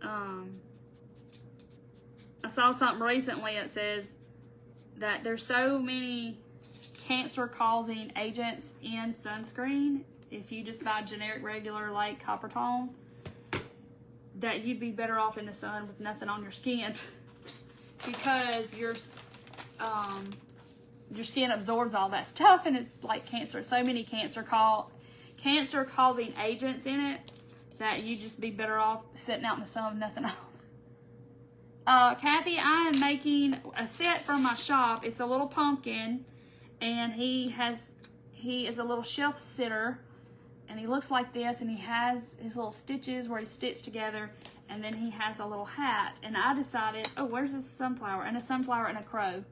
I saw something recently that says that there's so many cancer-causing agents in sunscreen, if you just buy generic, regular, light copper tone, that you'd be better off in the sun with nothing on your skin because your skin absorbs all that stuff, and it's like cancer. So many cancer-causing agents in it that you just be better off sitting out in the sun with nothing on. Kathy, I am making a set from my shop. It's a little pumpkin, and he is a little shelf sitter, and he looks like this, and he has his little stitches where he's stitched together, and then he has a little hat. And I decided, oh, where's this sunflower? And a sunflower and a crow.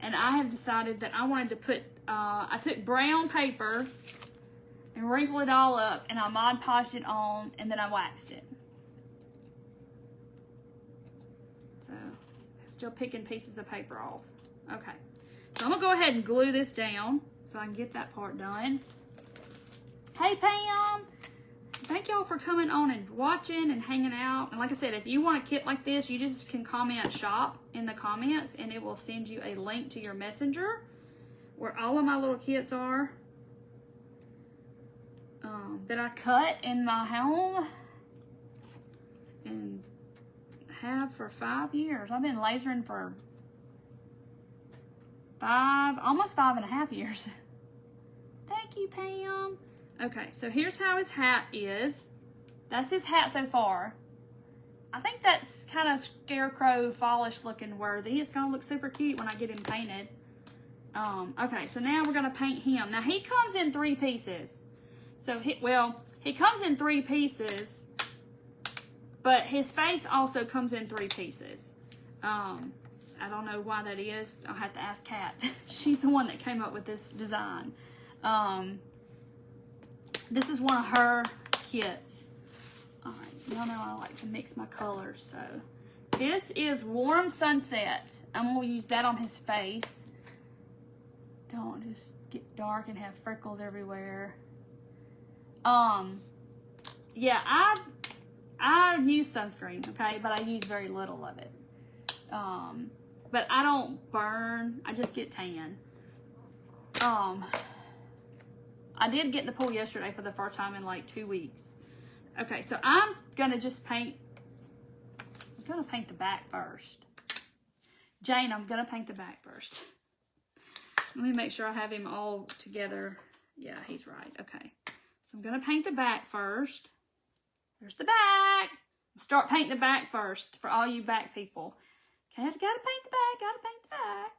And I have decided that I wanted to put, I took brown paper and wrinkled it all up, and I Mod Podged it on, and then I waxed it. So, still picking pieces of paper off. Okay. So I'm going to go ahead and glue this down so I can get that part done. Hey, Pam! Thank y'all for coming on and watching and hanging out. And like I said, if you want a kit like this, you just can comment shop in the comments, and it will send you a link to your messenger where all of my little kits are that I cut in my home and have for 5 years. I've been lasering for almost 5.5 years. Thank you, Pam. Okay, so here's how his hat is. That's his hat so far. I think that's kind of scarecrow fallish looking worthy. It's gonna look super cute when I get him painted. Okay, so now we're gonna paint him. Now he comes in 3 pieces. So he comes in 3 pieces, but his face also comes in 3 pieces. I don't know why that is. I'll have to ask Kat. She's the one that came up with this design. This is one of her kits. All right, y'all know I like to mix my colors, so this is Warm Sunset. I'm gonna use that on his face. Don't just get dark and have freckles everywhere. Yeah, I use sunscreen, okay, but I use very little of it. But I don't burn, I just get tan. I did get in the pool yesterday for the first time in like 2 weeks. Okay, so I'm gonna just paint. I'm gonna paint the back first. Jane, I'm gonna paint the back first. Let me make sure I have him all together. Yeah, he's right. Okay, so I'm gonna paint the back first. There's the back. Start painting the back first for all you back people. Okay, gotta paint the back. Gotta paint the back.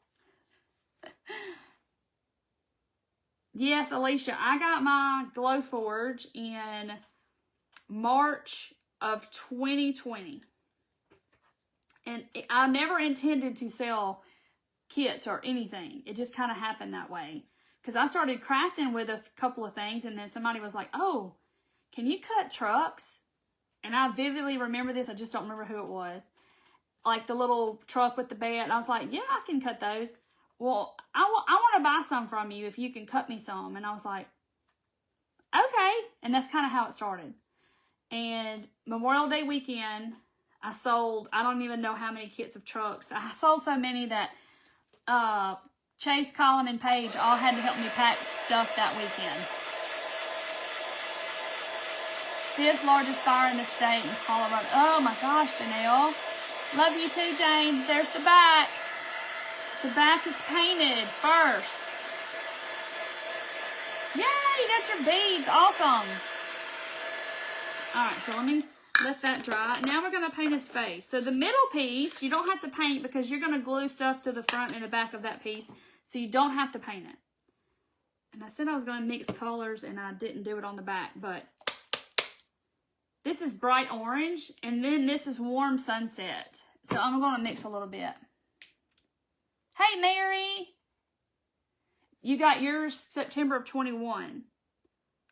Yes, Alicia, I got my Glowforge in March of 2020. And I never intended to sell kits or anything. It just kind of happened that way. Because I started crafting with a couple of things, and then somebody was like, oh, can you cut trucks? And I vividly remember this. I just don't remember who it was. Like the little truck with the bed. And I was like, yeah, I can cut those. Well, I want to buy some from you if you can cut me some. And I was like, okay. And that's kind of how it started. And Memorial Day weekend, I sold, I don't even know how many kits of trucks. I sold so many that Chase, Colin, and Paige all had to help me pack stuff that weekend. 5th largest fire in the state in Colorado. Oh my gosh, Janelle. Love you too, Jane. There's the back. The back is painted first. Yay, you got your beads. Awesome. Alright, so let me let that dry. Now we're going to paint his face. So the middle piece, you don't have to paint because you're going to glue stuff to the front and the back of that piece. So you don't have to paint it. And I said I was going to mix colors and I didn't do it on the back. But this is bright orange and then this is warm sunset. So I'm going to mix a little bit. Hey, Mary. You got yours September of 21.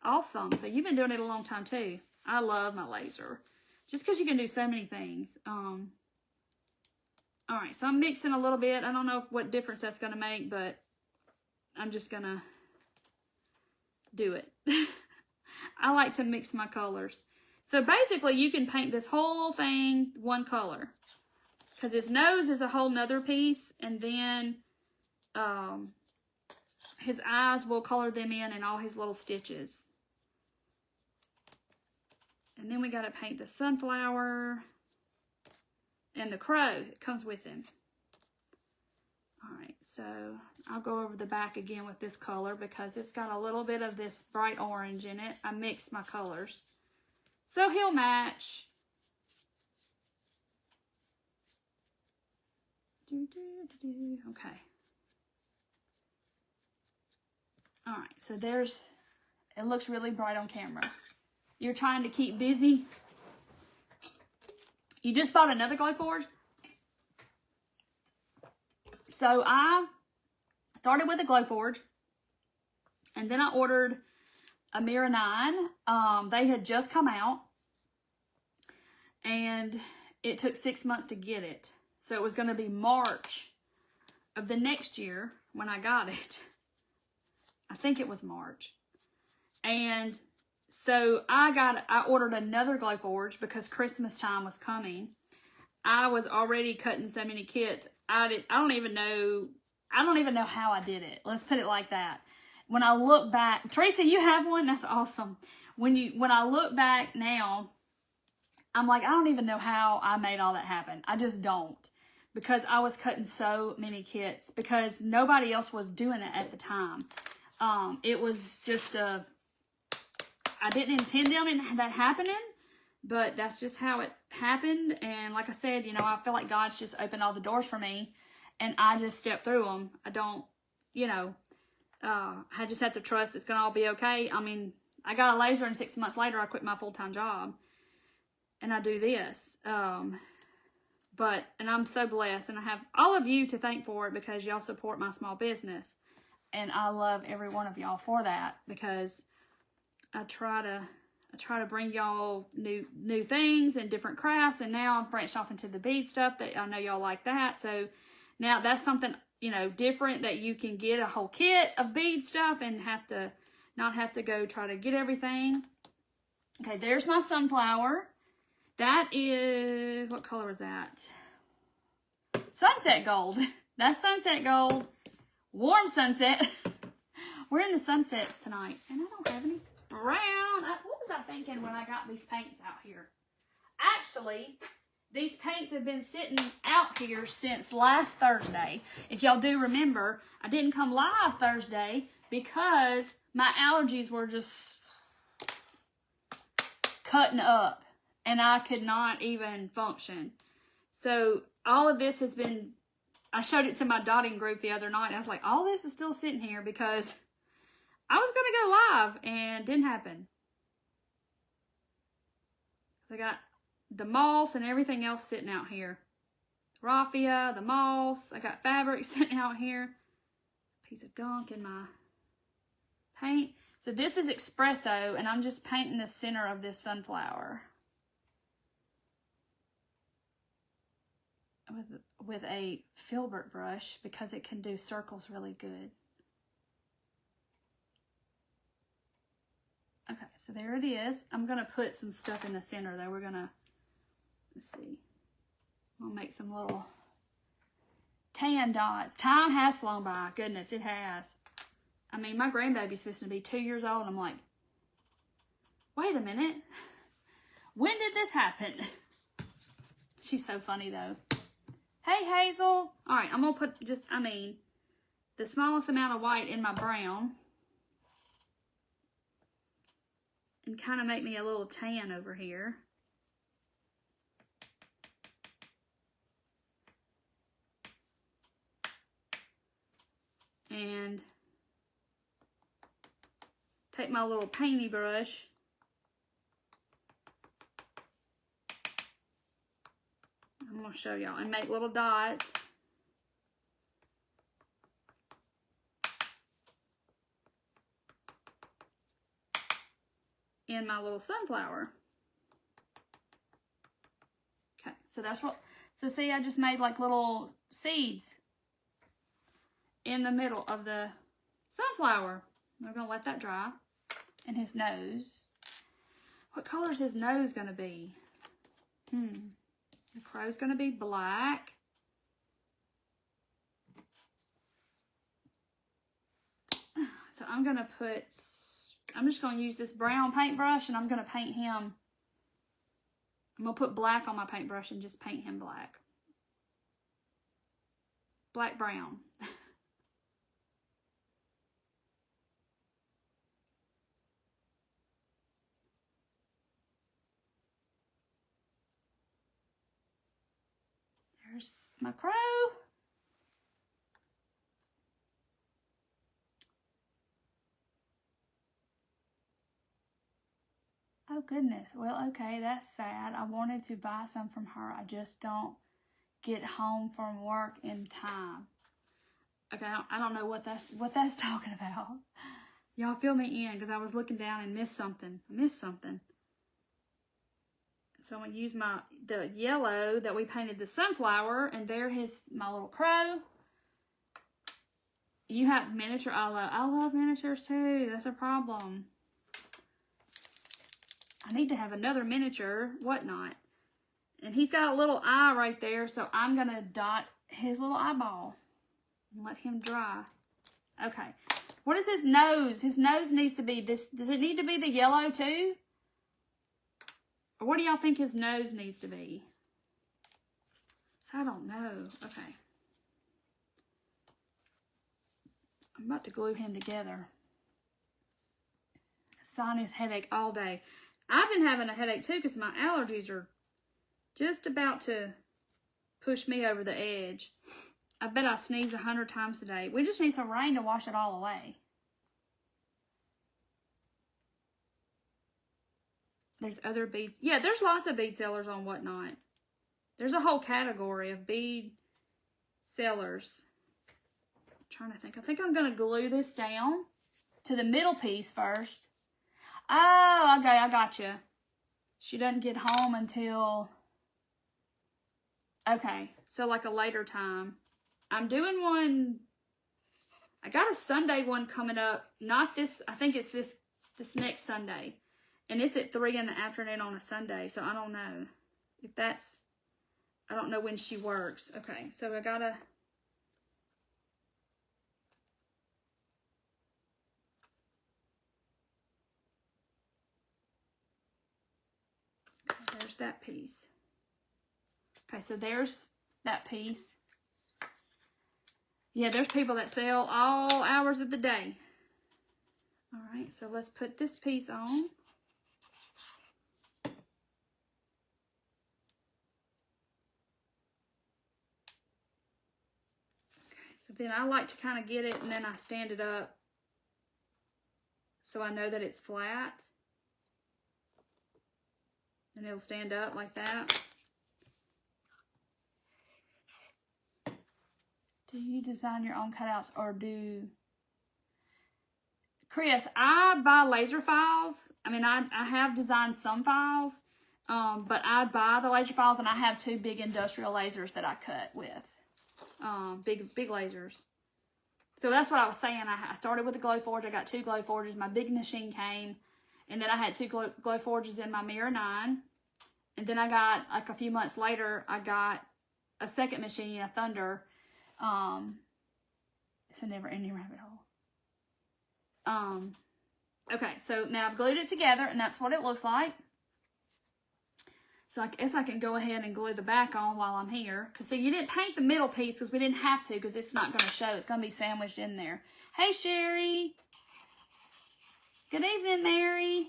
Awesome. So you've been doing it a long time too. I love my laser. Just because you can do so many things. Alright, so I'm mixing a little bit. I don't know what difference that's going to make, but I'm just going to do it. I like to mix my colors. So basically, you can paint this whole thing one color. Because his nose is a whole nother piece. And then his eyes, will color them in and all his little stitches. And then we got to paint the sunflower and the crow that comes with him. Alright, so I'll go over the back again with this color because it's got a little bit of this bright orange in it. I mixed my colors. So he'll match. Okay. Alright, so there's, it looks really bright on camera. You're trying to keep busy. You just bought another Glowforge. So I started with a Glowforge. And then I ordered a Mira 9. They had just come out. And it took 6 months to get it. So it was going to be March of the next year when I got it. I think it was March. And so I ordered another Glowforge because Christmas time was coming. I was already cutting so many kits. I don't even know how I did it. Let's put it like that. When I look back, Teresa, you have one? That's awesome. When I look back now, I'm like, I don't even know how I made all that happen. I just don't. Because I was cutting so many kits. Because nobody else was doing it at the time. It was just I didn't intend on that happening. But that's just how it happened. And like I said, you know, I feel like God's just opened all the doors for me. And I just stepped through them. I don't, you know, I just have to trust it's going to all be okay. I mean, I got a laser and 6 months later I quit my full-time job. And I do this. And I'm so blessed. And I have all of you to thank for it because y'all support my small business. And I love every one of y'all for that because I try to bring y'all new things and different crafts. And now I'm branched off into the bead stuff that I know y'all like that. So now that's something, you know, different that you can get a whole kit of bead stuff and not have to go try to get everything. Okay, there's my sunflower. That is, what color is that? Sunset gold. That's sunset gold. Warm sunset. We're in the sunsets tonight. And I don't have any brown. What was was I thinking when I got these paints out here? Actually, these paints have been sitting out here since last Thursday. If y'all do remember, I didn't come live Thursday because my allergies were just cutting up and I could not even function. So all of this has been, I showed it to my dotting group the other night. And I was like, all this is still sitting here because I was going to go live and didn't happen. I got the moss and everything else sitting out here. Raffia, the moss. I got fabric sitting out here. Piece of gunk in my paint. So this is espresso, and I'm just painting the center of this sunflower with a filbert brush because it can do circles really good. Okay, so there it is. I'm gonna put some stuff in the center though. We're gonna, let's see. I'll make some little tan dots. Time has flown by. Goodness, it has. I mean, my grandbaby's supposed to be 2 years old. I'm like, wait a minute. When did this happen? She's so funny though. Hey, Hazel. All right, I'm gonna put just, the smallest amount of white in my brown. And kind of make me a little tan over here. And take my little painty brush. I'm going to show y'all. And make little dots. In my little sunflower. Okay, so that's what, so see, I just made like little seeds in the middle of the sunflower. We're gonna let that dry. And his nose. What color is his nose gonna be? The crow's gonna be black. So I'm gonna put, I'm just going to use this brown paintbrush and I'm going to paint him. I'm going to put black on my paintbrush and just paint him black. Black brown. There's my crow. Oh goodness, well okay, that's sad. I wanted to buy some from her. I just don't get home from work in time. Okay, I don't know what that's talking about. Y'all fill me in because I was looking down and missed something. I missed something. So I'm gonna use the yellow that we painted the sunflower, and there is my little crow. You have miniature, I love miniatures too. That's a problem. I need to have another miniature whatnot. And he's got a little eye right there, so I'm going to dot his little eyeball and let him dry. Okay. What is his nose? His nose needs to be this. Does it need to be the yellow too? Or what do y'all think his nose needs to be? So I don't know. Okay. I'm about to glue him together. Sinus headache all day. I've been having a headache too because my allergies are just about to push me over the edge. I bet I sneeze 100 times a day. We just need some rain to wash it all away. There's other beads. Yeah, there's lots of bead sellers on Whatnot. There's a whole category of bead sellers. I'm trying to think. I think I'm going to glue this down to the middle piece first. Oh, okay, I got you. She doesn't get home until, okay, so like a later time. I'm doing one, I got a Sunday one coming up, not this, I think it's this next Sunday. And it's at 3 in the afternoon on a Sunday, so I don't know if that's, I don't know when she works. Okay, so I gotta, There's that piece. Okay, so there's that piece. Yeah, there's people that sell all hours of the day. All right, so let's put this piece on. So then I like to kind of get it and then I stand it up so I know that it's flat. And it'll stand up like that. Do you design your own cutouts or do... Chris, I buy laser files. I mean, I have designed some files, but I buy the laser files and I have 2 big industrial lasers that I cut with. Big lasers. So that's what I was saying. I started with the Glowforge. I got 2 Glowforges. My big machine came, and then I had 2 Glowforges in my Mirror 9. And then I got, like a few months later, I got a second machine, a Thunder. It's a never-ending rabbit hole. Okay, so now I've glued it together, and that's what it looks like. So I guess I can go ahead and glue the back on while I'm here. Because, see, you didn't paint the middle piece because we didn't have to because it's not going to show. It's going to be sandwiched in there. Hey, Sherry. Good evening, Mary.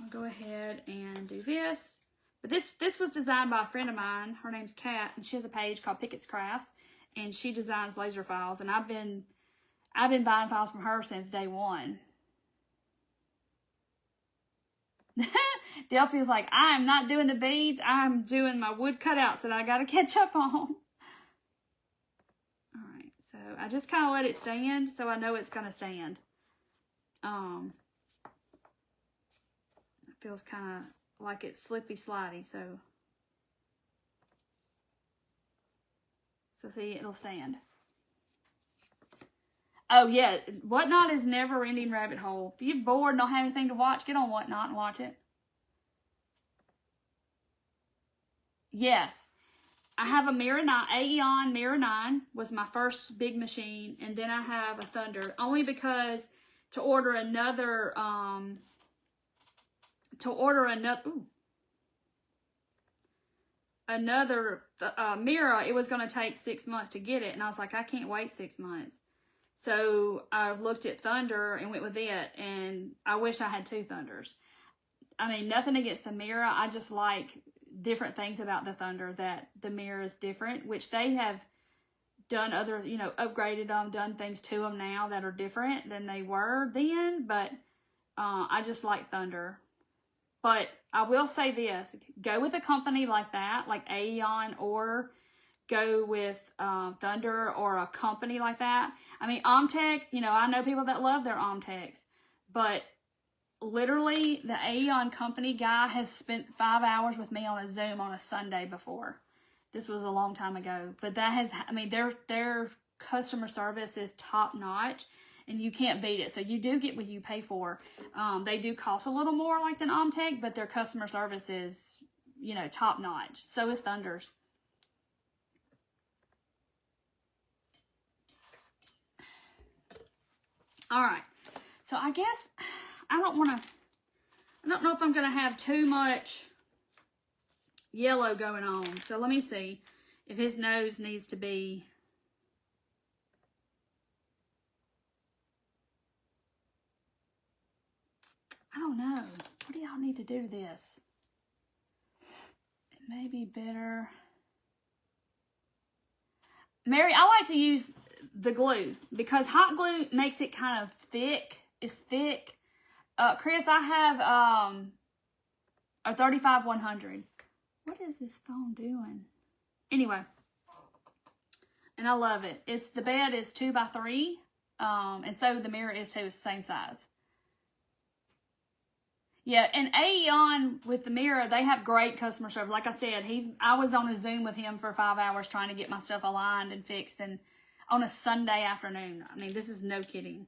I'll go ahead and do this. But this was designed by a friend of mine. Her name's Kat, and she has a page called Pickett's Crafts. And she designs laser files. And I've been buying files from her since day one. Delphi's like, I am not doing the beads. I'm doing my wood cutouts that I got to catch up on. Alright, so I just kind of let it stand so I know it's going to stand. It feels kind of like it's slippy slidey, so see, it'll stand. Oh yeah, Whatnot is never-ending rabbit hole. If you're bored and don't have anything to watch, get on Whatnot and watch it. Yes, I have a Mirror 9, Aeon Mirror 9 was my first big machine, and then I have a Thunder, only because to order another, mirror, it was going to take 6 months to get it, and I was like, I can't wait 6 months. So I looked at Thunder and went with it, and I wish I had 2 Thunders. I mean, nothing against the Mirror. I just like different things about the Thunder, that the Mirror is different, which they have done other, upgraded them, done things to them now that are different than they were then, but I just like Thunder. But I will say this, go with a company like that, like Aeon, or go with Thunder or a company like that. I mean, Omtech, I know people that love their Omtechs, but literally the Aeon company guy has spent 5 hours with me on a Zoom on a Sunday before. This was a long time ago, but their customer service is top notch, and you can't beat it. So you do get what you pay for. They do cost a little more like than Omtech, but their customer service is, top notch. So is Thunder's. All right, so I guess I don't know if I'm going to have too much yellow going on. So let me see if his nose needs to be, I don't know. What do y'all need to do to this? It may be better. Mary, I like to use the glue because hot glue makes it kind of thick. It's thick. Chris, I have a 35-100. What is this phone doing? Anyway, and I love it. The bed is 2x3, and so the mirror is too. It's the same size. Yeah, and Aeon with the Mirror, they have great customer service. Like I said, I was on a Zoom with him for 5 hours trying to get my stuff aligned and fixed, and on a Sunday afternoon. I mean, this is no kidding.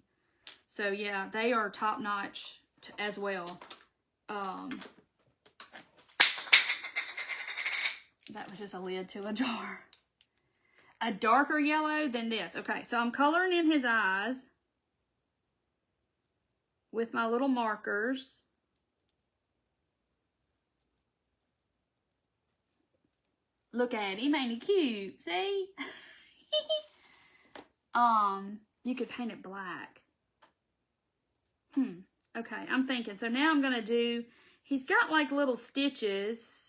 So yeah, they are top notch as well. That was just a lid to a jar. A darker yellow than this. Okay, so I'm coloring in his eyes with my little markers. Look at him, ain't he cute? See? You could paint it black. Okay, I'm thinking. So now I'm gonna do, he's got like little stitches.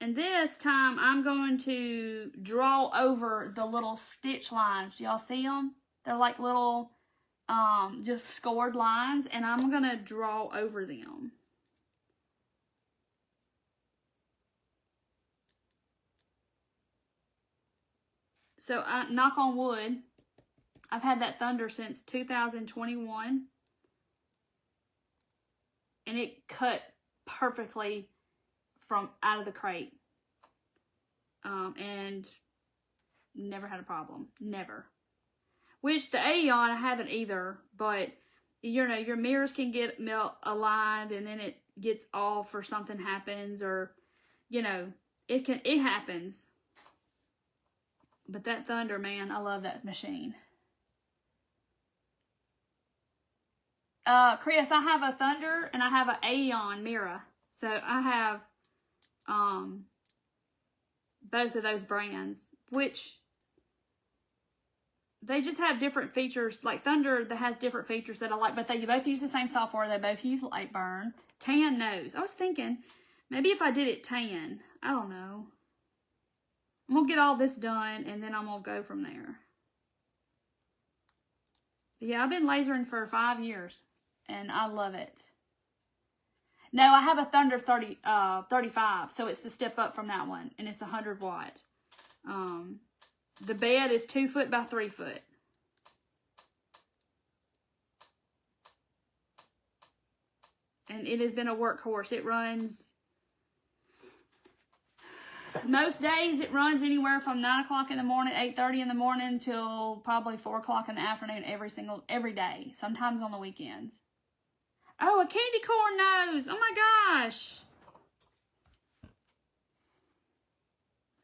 And this time I'm going to draw over the little stitch lines. Y'all see them? They're like little, just scored lines, and I'm gonna draw over them. So, knock on wood, I've had that thunder since 2021. And it cut perfectly from out of the crate. And never had a problem. Never. Which the Aeon, I haven't either. But, you know, your mirrors can get aligned and then it gets off or something happens. Or, you know, it happens. But that thunder, man, I love that machine. Chris, I have a thunder and I have an Aeon mirror. So I have both of those brands, which they just have different features. Like Thunder that has different features that I like, but they both use the same software. They both use Lightburn. Tan nose. I was thinking maybe if I did it tan, I don't know. I'm going to get all this done, and then I'm going to go from there. But yeah, I've been lasering for 5 years, and I love it. No, I have a Thunder 35, so it's the step up from that one, and it's 100 watt. The bed is 2 foot by 3 foot. And it has been a workhorse. It runs... Most days it runs anywhere from 9 o'clock in the morning, 8:30 in the morning till probably 4 o'clock in the afternoon every day. Sometimes on the weekends. Oh, a candy corn nose. Oh my gosh.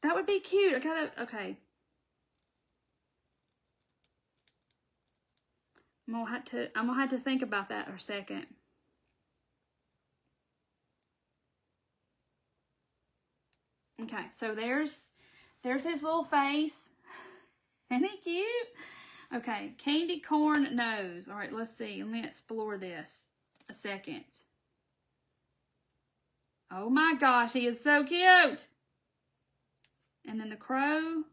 That would be cute. Okay. I'm gonna have to think about that for a second. Okay, so there's his little face. Isn't he cute? Okay, candy corn nose. All right, let's see. Let me explore this a second. Oh my gosh, he is so cute. And then the crow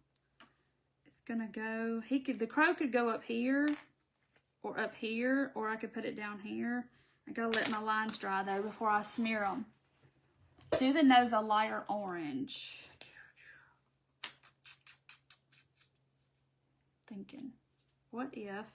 is gonna go. The crow could go up here, or I could put it down here. I gotta let my lines dry though before I smear them. Do the nose a lighter orange. Thinking, what if?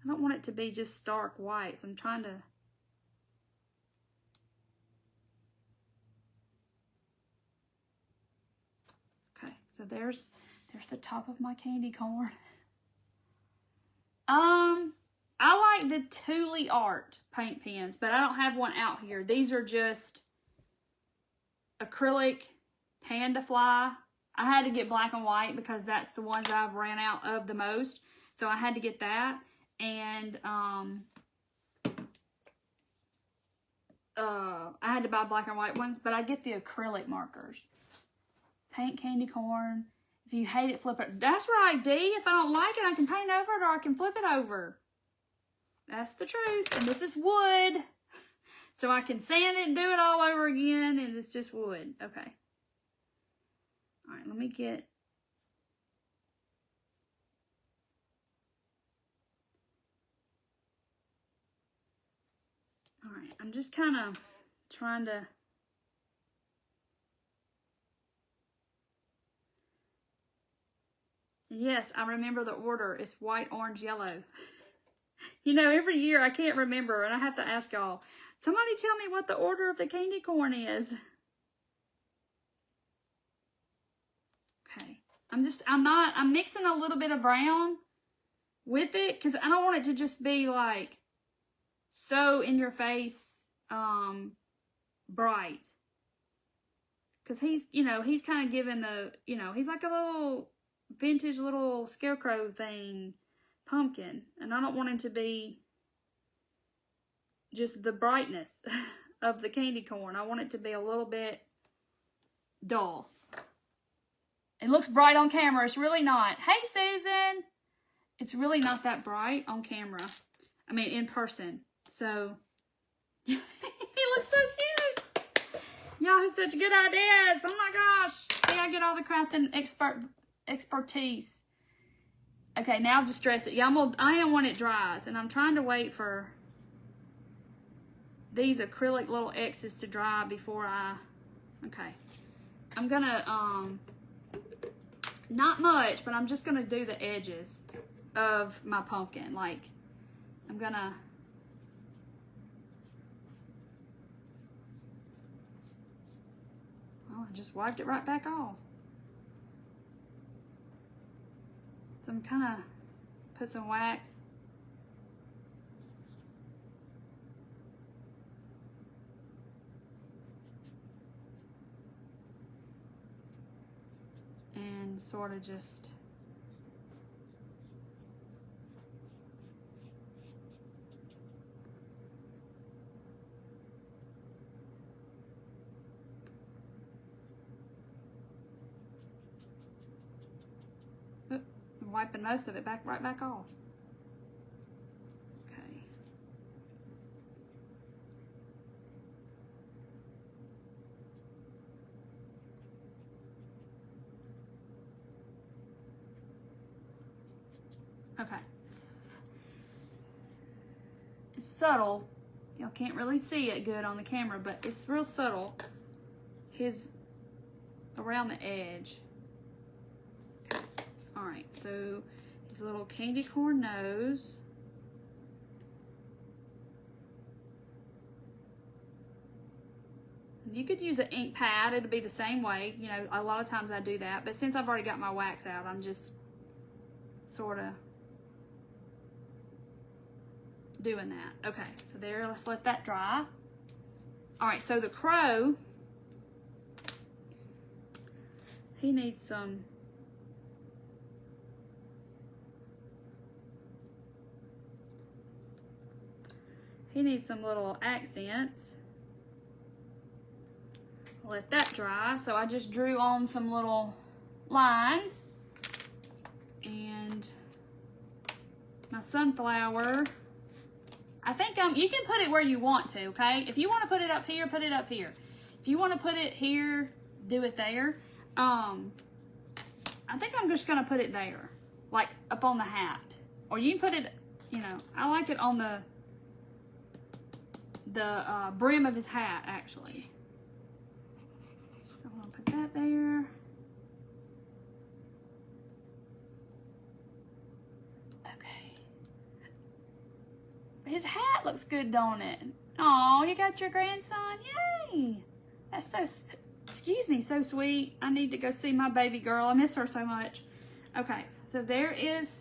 I don't want it to be just stark white, so I'm trying to. Okay, so there's the top of my candy corn. I like the Thule Art paint pens, but I don't have one out here. These are just acrylic panda fly. I had to get black and white because that's the ones I've ran out of the most. So I had to get that. And I had to buy black and white ones, but I get the acrylic markers. Paint candy corn. If you hate it, flip it. That's right, D. If I don't like it, I can paint over it or I can flip it over. That's the truth. And this is wood. So I can sand it and do it all over again. And it's just wood. Okay. All right, let me get... All right, I'm just kind of trying to... Yes, I remember the order. It's white, orange, yellow. You know, every year I can't remember, and I have to ask y'all. Somebody tell me what the order of the candy corn is. Okay. I'm mixing a little bit of brown with it, because I don't want it to just be like so in your face, bright. Because he's, you know, he's kind of giving the, you know, he's like a little vintage little scarecrow thing, pumpkin. And I don't want him to be just the brightness of the candy corn. I want it to be a little bit dull. It looks bright on camera. It's really not. Hey, Susan. It's really not that bright on camera. I mean, in person. So, he looks so cute. Y'all have such good ideas. Oh my gosh. See, I get all the crafting expertise. Okay, now just dress it. Yeah, I am when it dries. And I'm trying to wait for these acrylic little X's to dry before I... Okay. I'm gonna, not much, but I'm just gonna do the edges of my pumpkin. Like, I'm gonna... Oh, I just wiped it right back off. So I'm kind of put some wax. And sort of just wiping most of it right back off. Okay. Okay. It's subtle. Y'all can't really see it good on the camera, but it's real subtle. His around the edge. Okay. All right, so his little candy corn nose. You could use an ink pad, it'd be the same way. You know, a lot of times I do that, but since I've already got my wax out, I'm just sort of doing that. Okay, so there, let's let that dry. All right, so the crow, he needs some little accents. Let that dry. So I just drew on some little lines. And my sunflower, I think you can put it where you want to, okay? If you want to put it up here, put it up here. If you want to put it here, do it there. I think I'm just going to put it there, like up on the hat. Or you can put it, you know, I like it on the brim of his hat, actually. So I'm going to put that there. Okay. His hat looks good, don't it? Oh, you got your grandson? Yay! That's so, excuse me, so sweet. I need to go see my baby girl. I miss her so much. Okay, so there is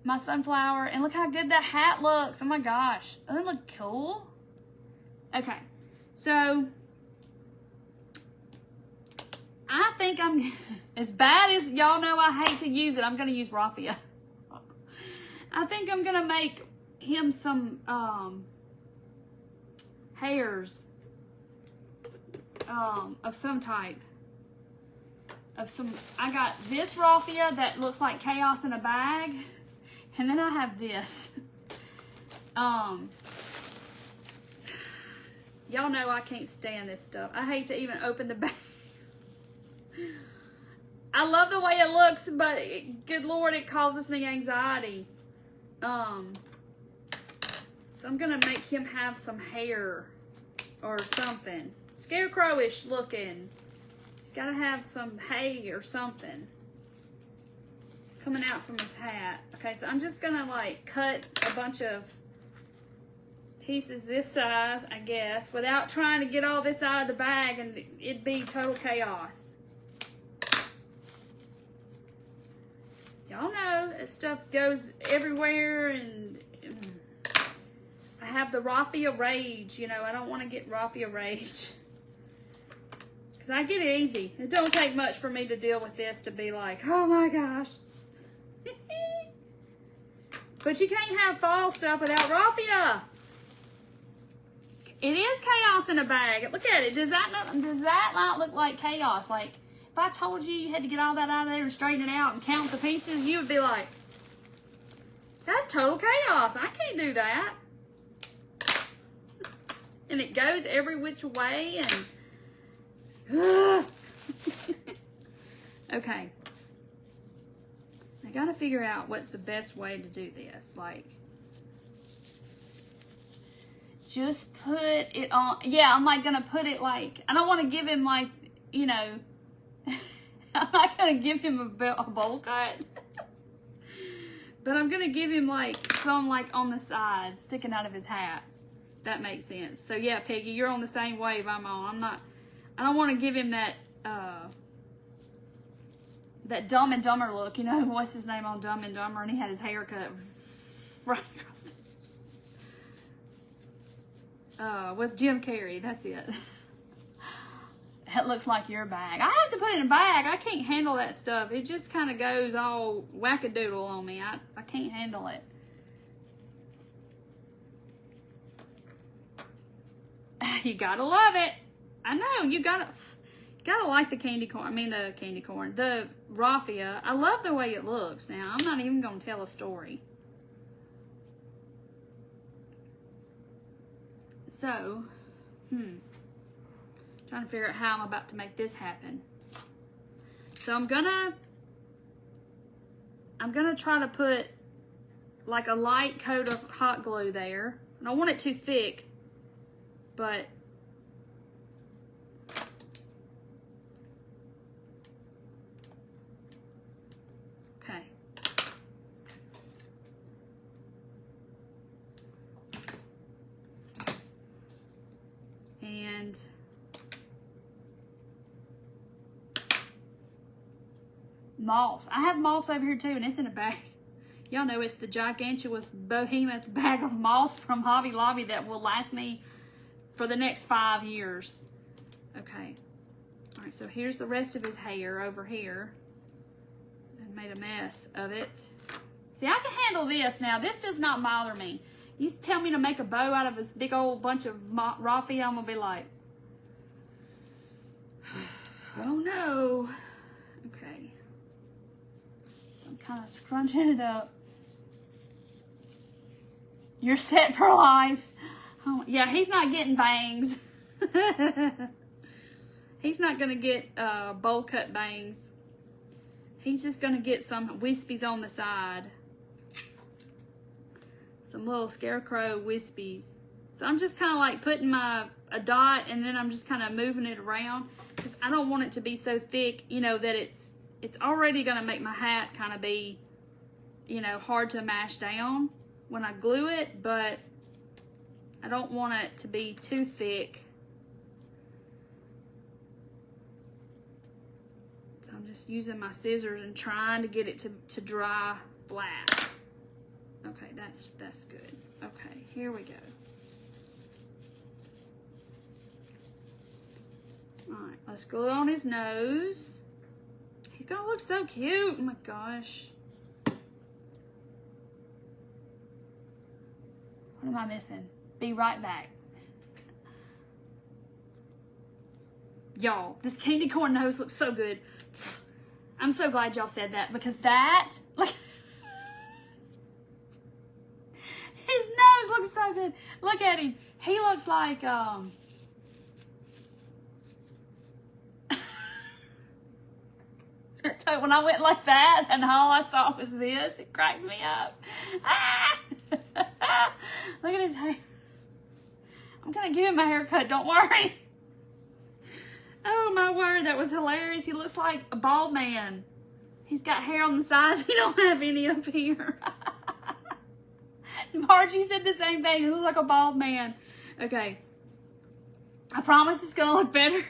my sunflower. And look how good that hat looks. Oh my gosh. Doesn't it look cool? Okay, so I think I'm, as bad as y'all know I hate to use it, I'm going to use raffia. I think I'm going to make him some hairs of some type. I got this raffia that looks like chaos in a bag. And then I have this. Y'all know I can't stand this stuff. I hate to even open the bag. I love the way it looks, but good Lord, it causes me anxiety. So I'm gonna make him have some hair or something. Scarecrowish looking. He's gotta have some hay or something coming out from his hat. Okay, so I'm just gonna like cut a bunch of pieces this size, I guess, without trying to get all this out of the bag, and it'd be total chaos. Y'all know that stuff goes everywhere, and I have the raffia rage, you know, I don't want to get raffia rage. Because I get it easy. It don't take much for me to deal with this to be like, oh my gosh. But you can't have fall stuff without raffia. It is chaos in a bag. Look at it. Does that not look like chaos? Like, if I told you you had to get all that out of there and straighten it out and count the pieces, you would be like, that's total chaos. I can't do that. And it goes every which way and... Okay. I gotta figure out what's the best way to do this. Like, just put it on. Yeah, I'm like gonna put it like, I don't want to give him like, you know, I'm not gonna give him a bowl cut. But I'm gonna give him like some like on the side sticking out of his hat. That makes sense. So yeah, Peggy, you're on the same wave I'm on. I don't want to give him that that Dumb and Dumber look. You know, what's his name on Dumb and Dumber? And he had his hair cut right across the... was Jim Carrey. That's it. It looks like your bag. I have to put it in a bag. I can't handle that stuff. It just kind of goes all wackadoodle on me. I can't handle it. You gotta love it. I know, you gotta like the candy corn. I mean the candy corn. The raffia. I love the way it looks now. I'm not even gonna tell a story. So, trying to figure out how I'm about to make this happen. So I'm gonna try to put like a light coat of hot glue there. I don't want it too thick, but okay. And moss. I have moss over here too, and it's in a bag. Y'all know it's the gigantuous behemoth bag of moss from Hobby Lobby that will last me for the next 5 years. Okay. All right, so here's the rest of his hair over here. I made a mess of it. See, I can handle this now. This does not bother me. You tell me to make a bow out of this big old bunch of raffia, I'm gonna be like, oh no. Okay. I'm kind of scrunching it up. You're set for life. Oh, yeah, he's not getting bangs. He's not gonna get bowl cut bangs. He's just gonna get some wispies on the side. Some little scarecrow wispies. So I'm just kind of like putting a dot, and then I'm just kind of moving it around because I don't want it to be so thick, you know, that it's already gonna make my hat kind of be, you know, hard to mash down when I glue it, but I don't want it to be too thick. So I'm just using my scissors and trying to get it to dry flat. Okay, that's good. Okay, here we go. All right, let's glue on his nose. He's gonna look so cute. Oh my gosh. What am I missing? Be right back. Y'all, this candy corn nose looks so good. I'm so glad y'all said that because that, look, his nose looks so good. Look at him. He looks like, when I went like that and all I saw was this, it cracked me up. Ah! Look at his hair. I'm gonna give him a haircut, don't worry. Oh my word, that was hilarious. He looks like a bald man. He's got hair on the sides. He don't have any up here. Margie said the same thing. He looks like a bald man. Okay. I promise it's gonna look better.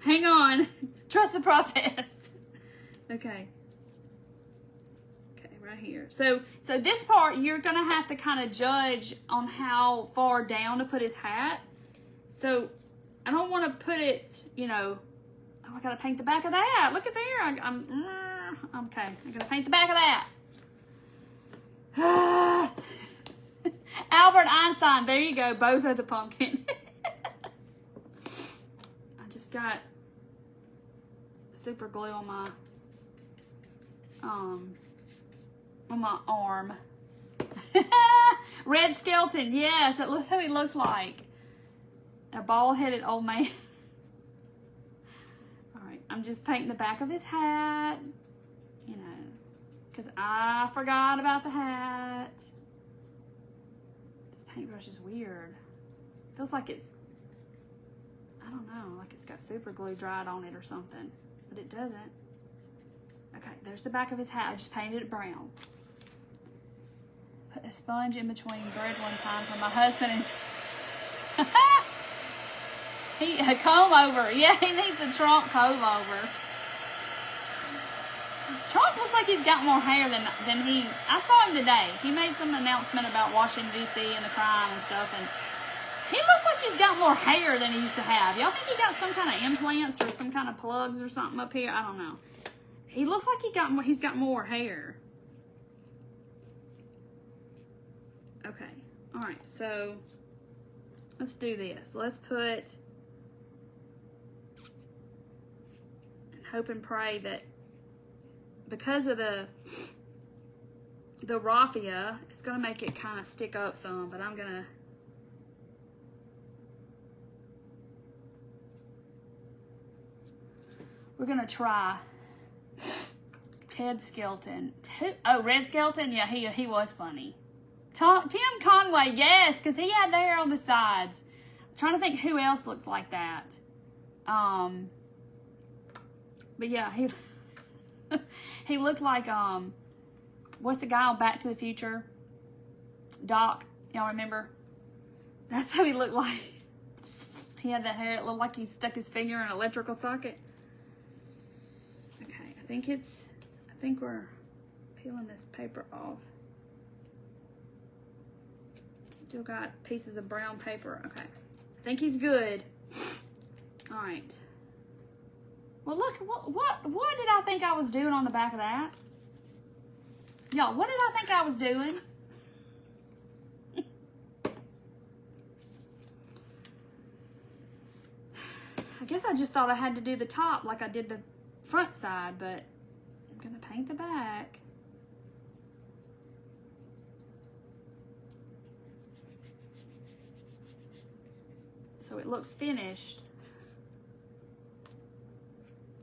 Hang on. Trust the process. Okay. Okay, right here. So this part, you're gonna have to kind of judge on how far down to put his hat. So I don't want to put it, you know, oh, I gotta paint the back of that. Look at there. Okay. I gotta paint the back of that. Albert Einstein. There you go. Both of the pumpkin. I just got super glue on my arm. Red skeleton. Yes, that looks how he looks like. A bald-headed old man. Alright, I'm just painting the back of his hat. You know, because I forgot about the hat. This paintbrush is weird. Feels like it's, I don't know, like it's got super glue dried on it or something. But it doesn't. Okay, there's the back of his hat. I just painted it brown. Put a sponge in between bread one time for my husband and... a comb over. Yeah, he needs a trunk comb over. Trunk looks like he's got more hair than he... I saw him today. He made some announcement about Washington, D.C. and the crime and stuff, and he looks like he's got more hair than he used to have. Y'all think he got some kind of implants or some kind of plugs or something up here? I don't know. He looks like he's got more hair. Okay. All right. So let's do this. Let's put, and hope and pray that because of the raffia, it's gonna make it kind of stick up some, but we're gonna try Ted Skelton. Oh, Red Skelton? Yeah, he was funny. Tim Conway, yes, because he had the hair on the sides. I'm trying to think who else looks like that. But yeah, he looked like, what's the guy on Back to the Future? Doc, y'all remember? That's how he looked like. He had that hair, it looked like he stuck his finger in an electrical socket. Okay, I think we're peeling this paper off. Still got pieces of brown paper. Okay, I think he's good. All right. Well, look, what did I think I was doing on the back of that? Y'all, what did I think I was doing? I guess I just thought I had to do the top like I did the front side, but I'm gonna paint the back. So it looks finished.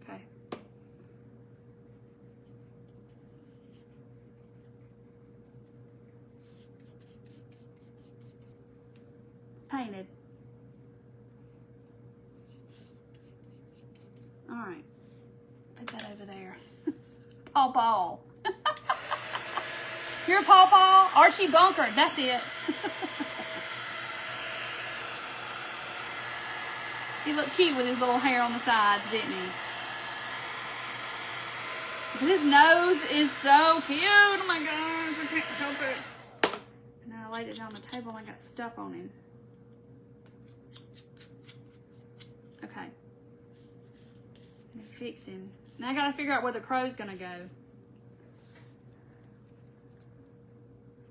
Okay. It's painted. All right. Put that over there. Paw Paw. You're a Paw Paw? Archie Bunker. That's it. He looked cute with his little hair on the sides, didn't he? But his nose is so cute. Oh my gosh, I can't help it. And then I laid it down on the table and I got stuff on him. Okay. Fix him. Now I gotta figure out where the crow's gonna go.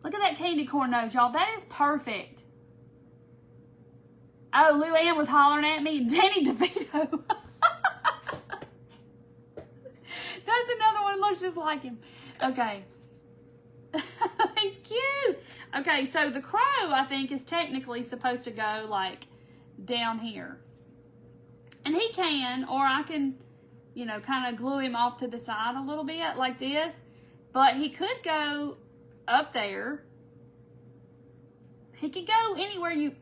Look at that candy corn nose, y'all. That is perfect. Oh, Lou Ann was hollering at me. Danny DeVito. That's another one that looks just like him. Okay. He's cute. Okay, so the crow, I think, is technically supposed to go, like, down here. And he can, or I can, you know, kind of glue him off to the side a little bit, like this. But he could go up there. He could go anywhere you...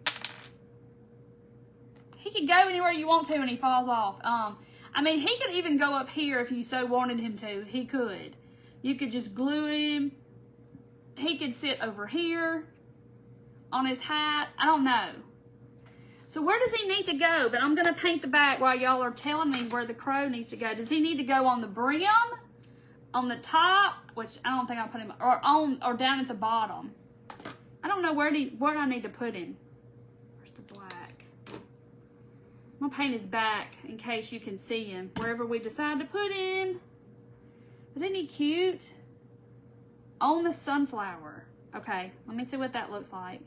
He could go anywhere you want to when he falls off. I mean, he could even go up here if you so wanted him to. He could. You could just glue him. He could sit over here on his hat. I don't know. So where does he need to go? But I'm going to paint the back while y'all are telling me where the crow needs to go. Does he need to go on the brim? On the top? Which I don't think I'll put him. Or down at the bottom. I don't know where I need to put him. Where's the black? I'm gonna paint his back in case you can see him wherever we decide to put him. But isn't he cute? On the sunflower. Okay, let me see what that looks like.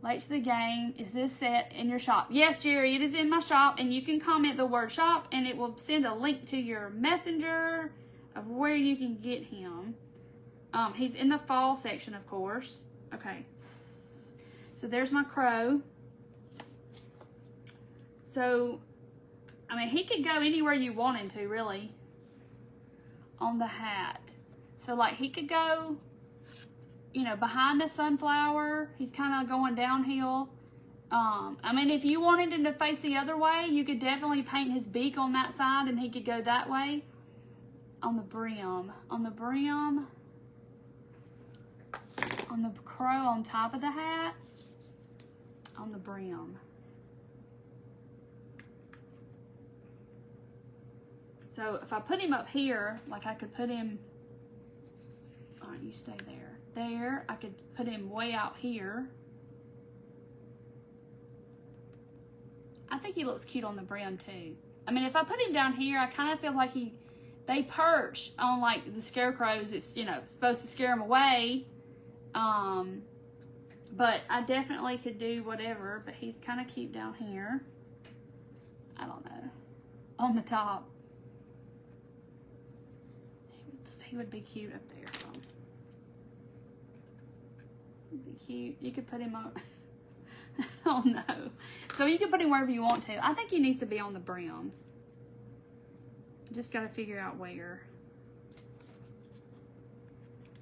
Late to the game. Is this set in your shop? Yes, Jerry, it is in my shop, and you can comment the word shop and it will send a link to your messenger of where you can get him. He's in the fall section, of course. Okay. So there's my crow. So, I mean, he could go anywhere you want him to, really, on the hat. So, like, he could go, you know, behind the sunflower. He's kind of going downhill. I mean, if you wanted him to face the other way, you could definitely paint his beak on that side and he could go that way. On the brim. On the brim. On the crow on top of the hat. On the brim. So if I put him up here, like I could put him, all right, you stay there. There, I could put him way out here. I think he looks cute on the brim too. I mean, if I put him down here, I kind of feel like they perch on like the scarecrows. It's, you know, supposed to scare them away. But I definitely could do whatever, but he's kind of cute down here. I don't know. On the top. He would be cute up there. He'd be cute. You could put him on. Oh no. So you can put him wherever you want to. I think he needs to be on the brim. Just got to figure out where.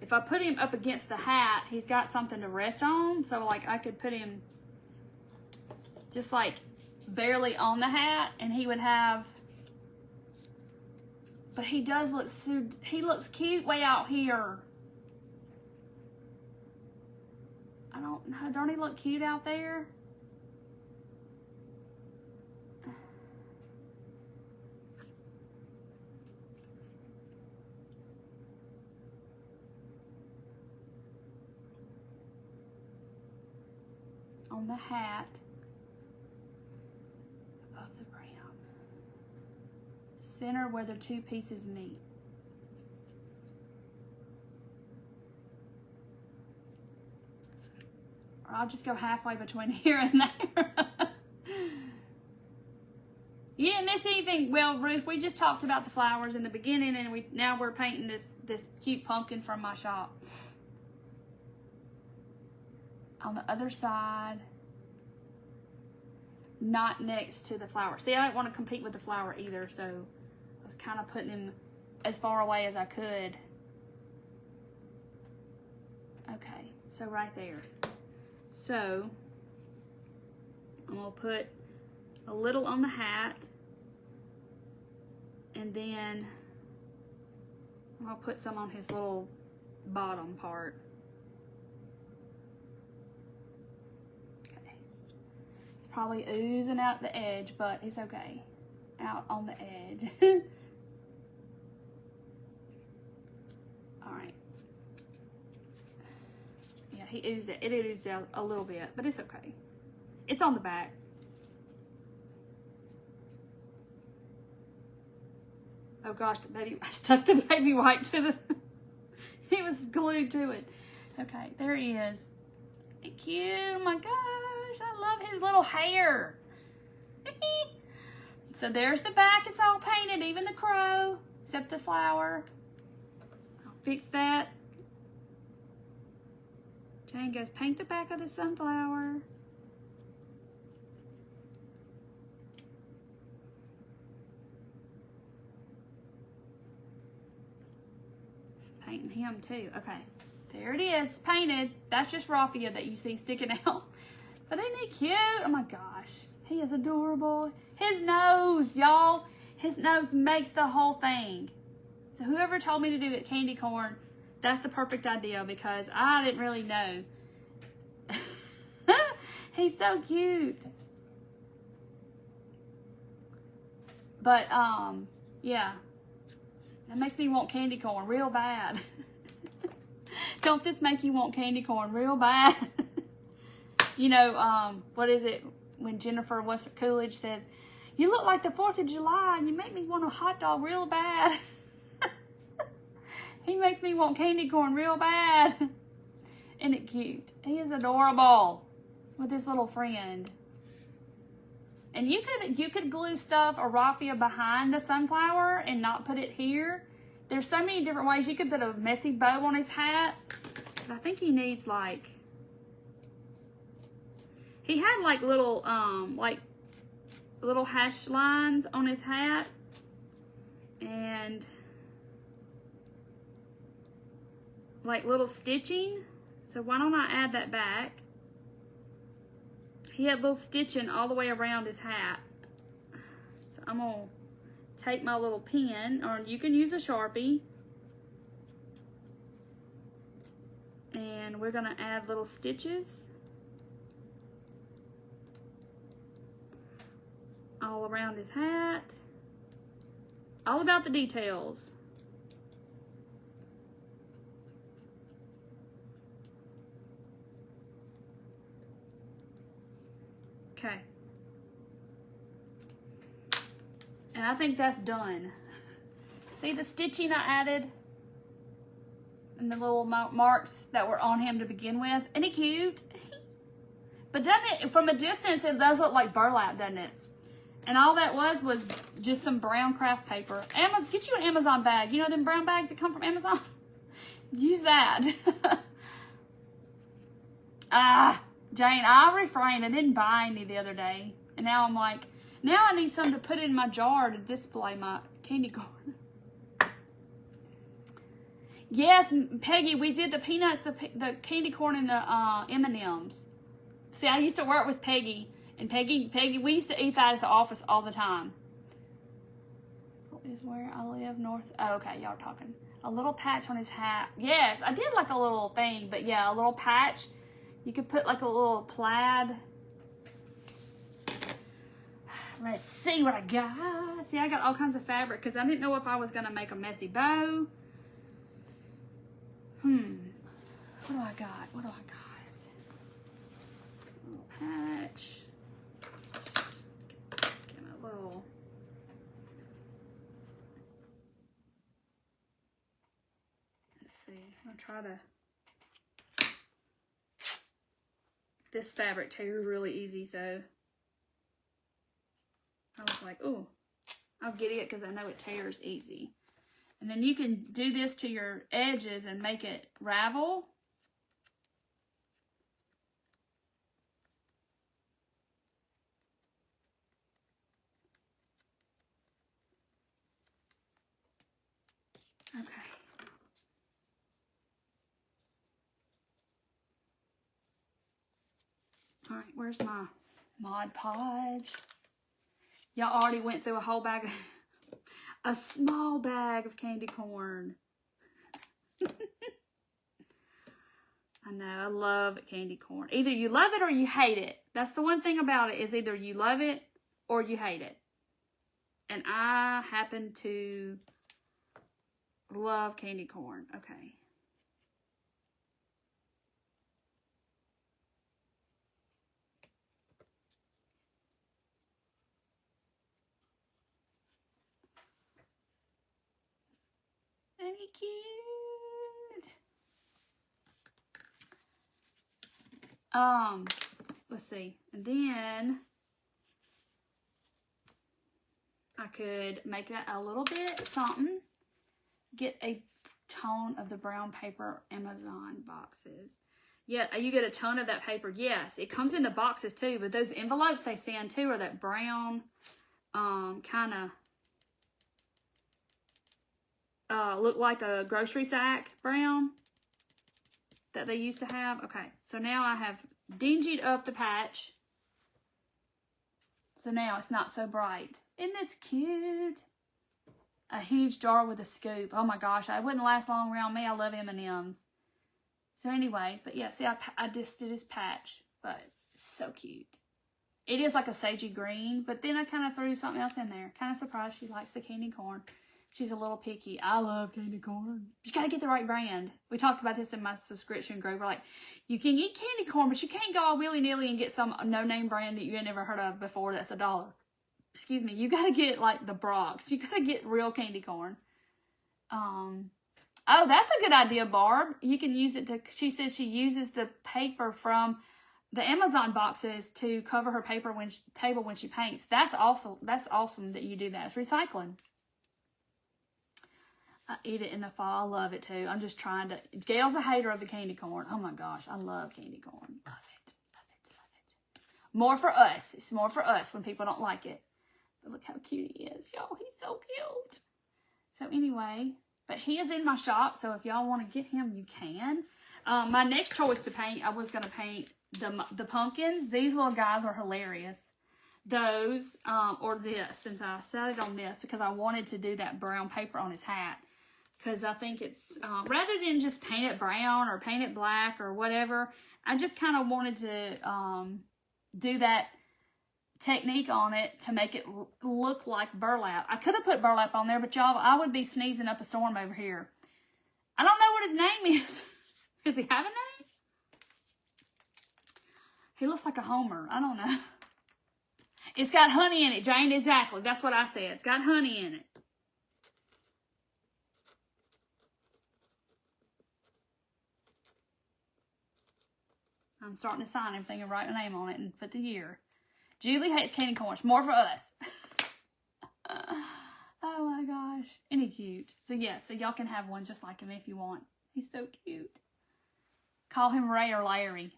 If I put him up against the hat, he's got something to rest on. So like I could put him just like barely on the hat and he would have. But he does look so, he looks cute way out here. I don't know, don't he look cute out there? On the hat. Above the brim. Center where the two pieces meet. Or I'll just go halfway between here and there. You didn't miss anything. Well, Ruth, we just talked about the flowers in the beginning, and now we're painting this cute pumpkin from my shop. On the other side, not next to the flower. See, I don't want to compete with the flower either, so I was kind of putting him as far away as I could. Okay, so right there. So, I'm going to put a little on the hat, and then I'm going to put some on his little bottom part. Okay. It's probably oozing out the edge, but it's okay. Out on the edge. Alright. Yeah, he oozed it. It oozed out a little bit, but it's okay. It's on the back. Oh gosh, I stuck the baby wipe to the, he was glued to it. Okay, there he is. Cute, oh my gosh, I love his little hair. So there's the back, it's all painted, even the crow, except the flower. I'll fix that. Jane goes, paint the back of the sunflower. Painting him too. Okay, there it is, painted. That's just raffia that you see sticking out. But isn't he cute? Oh my gosh, he is adorable. His nose, y'all, his nose makes the whole thing. So whoever told me to do it, candy corn, that's the perfect idea because I didn't really know. He's so cute. But yeah. That makes me want candy corn real bad. Don't this make you want candy corn real bad? You know, what is it? when Jennifer Coolidge says, "You look like the 4th of July and you make me want a hot dog real bad." He makes me want candy corn real bad. Isn't it cute? He is adorable with his little friend. And you could glue stuff or raffia behind the sunflower and not put it here. There's so many different ways. You could put a messy bow on his hat. But I think he needs like, he had like little hash lines on his hat. And like little stitching. So why don't I add that back? He had little stitching all the way around his hat. So I'm going to take my little pen, or you can use a Sharpie. And we're going to add little stitches all around his hat. All about the details. Okay. And I think that's done. See the stitching I added? And the little marks that were on him to begin with. Isn't he cute? But doesn't it, from a distance, it does look like burlap, doesn't it? And all that was just some brown craft paper. Get you an Amazon bag. You know them brown bags that come from Amazon? Use that. Jane, I refrained. I didn't buy any the other day. And now I'm like, now I need something to put in my jar to display my candy corn. Yes, Peggy, we did the peanuts, the candy corn, and the M&Ms. See, I used to work with Peggy. And Peggy, we used to eat that at the office all the time. Is where I live, north. Oh, okay, y'all talking. A little patch on his hat. Yes, I did like a little thing, but yeah, a little patch. You could put like a little plaid. Let's see what I got. See, I got all kinds of fabric because I didn't know if I was going to make a messy bow. What do I got? What do I got? A little patch. Get my little... Let's see. I'm going to try to... This fabric tears really easy, so I was like, oh, I'll get it because I know it tears easy. And then you can do this to your edges and make it ravel. Okay. All right, where's my Mod Podge? Y'all already went through a whole bag, a small bag of candy corn. I know, I love candy corn. Either you love it or you hate it. That's the one thing about it, is either you love it or you hate it. And I happen to love candy corn. Okay. Ain't he cute? Let's see. And then I could make that a little bit something. Get a ton of the brown paper Amazon boxes. Yeah, you get a ton of that paper. Yes, it comes in the boxes too, but those envelopes they send too are that brown, kind of look like a grocery sack brown that they used to have. Okay, so now I have dingied up the patch. So now it's not so bright. Isn't this cute? A huge jar with a scoop. Oh my gosh, it wouldn't last long around me. I love M&Ms. So anyway, but yeah, see, I just did this patch, but it's so cute. It is like a sagey green, but then I kind of threw something else in there. Kind of surprised she likes the candy corn. She's a little picky. I love candy corn. You got to get the right brand. We talked about this in my subscription group. We're like, you can get candy corn, but you can't go all willy-nilly and get some no-name brand that you had never heard of before that's $1. Excuse me. You got to get, like, the Brock's. You got to get real candy corn. Oh, that's a good idea, Barb. You can use it to, she said she uses the paper from the Amazon boxes to cover her table when she paints. That's awesome. That's awesome that you do that. It's recycling. I eat it in the fall. I love it too. I'm just trying to. Gail's a hater of the candy corn. Oh my gosh, I love candy corn. Love it, love it, love it. More for us. It's more for us when people don't like it. But look how cute he is, y'all. He's so cute. So anyway, but he is in my shop. So if y'all want to get him, you can. My next choice to paint, I was going to paint the pumpkins. These little guys are hilarious. Those, or this, since I decided on this because I wanted to do that brown paper on his hat. Because I think it's, rather than just paint it brown or paint it black or whatever, I just kind of wanted to do that technique on it to make it look like burlap. I could have put burlap on there, but y'all, I would be sneezing up a storm over here. I don't know what his name is. Does he have a name? He looks like a Homer. I don't know. It's got honey in it, Jane. Exactly. That's what I said. It's got honey in it. I'm starting to sign everything and write my name on it and put the year. Julie hates candy corn. It's more for us. Oh my gosh. Isn't he cute? So yeah, so y'all can have one just like him if you want. He's so cute. Call him Ray or Larry.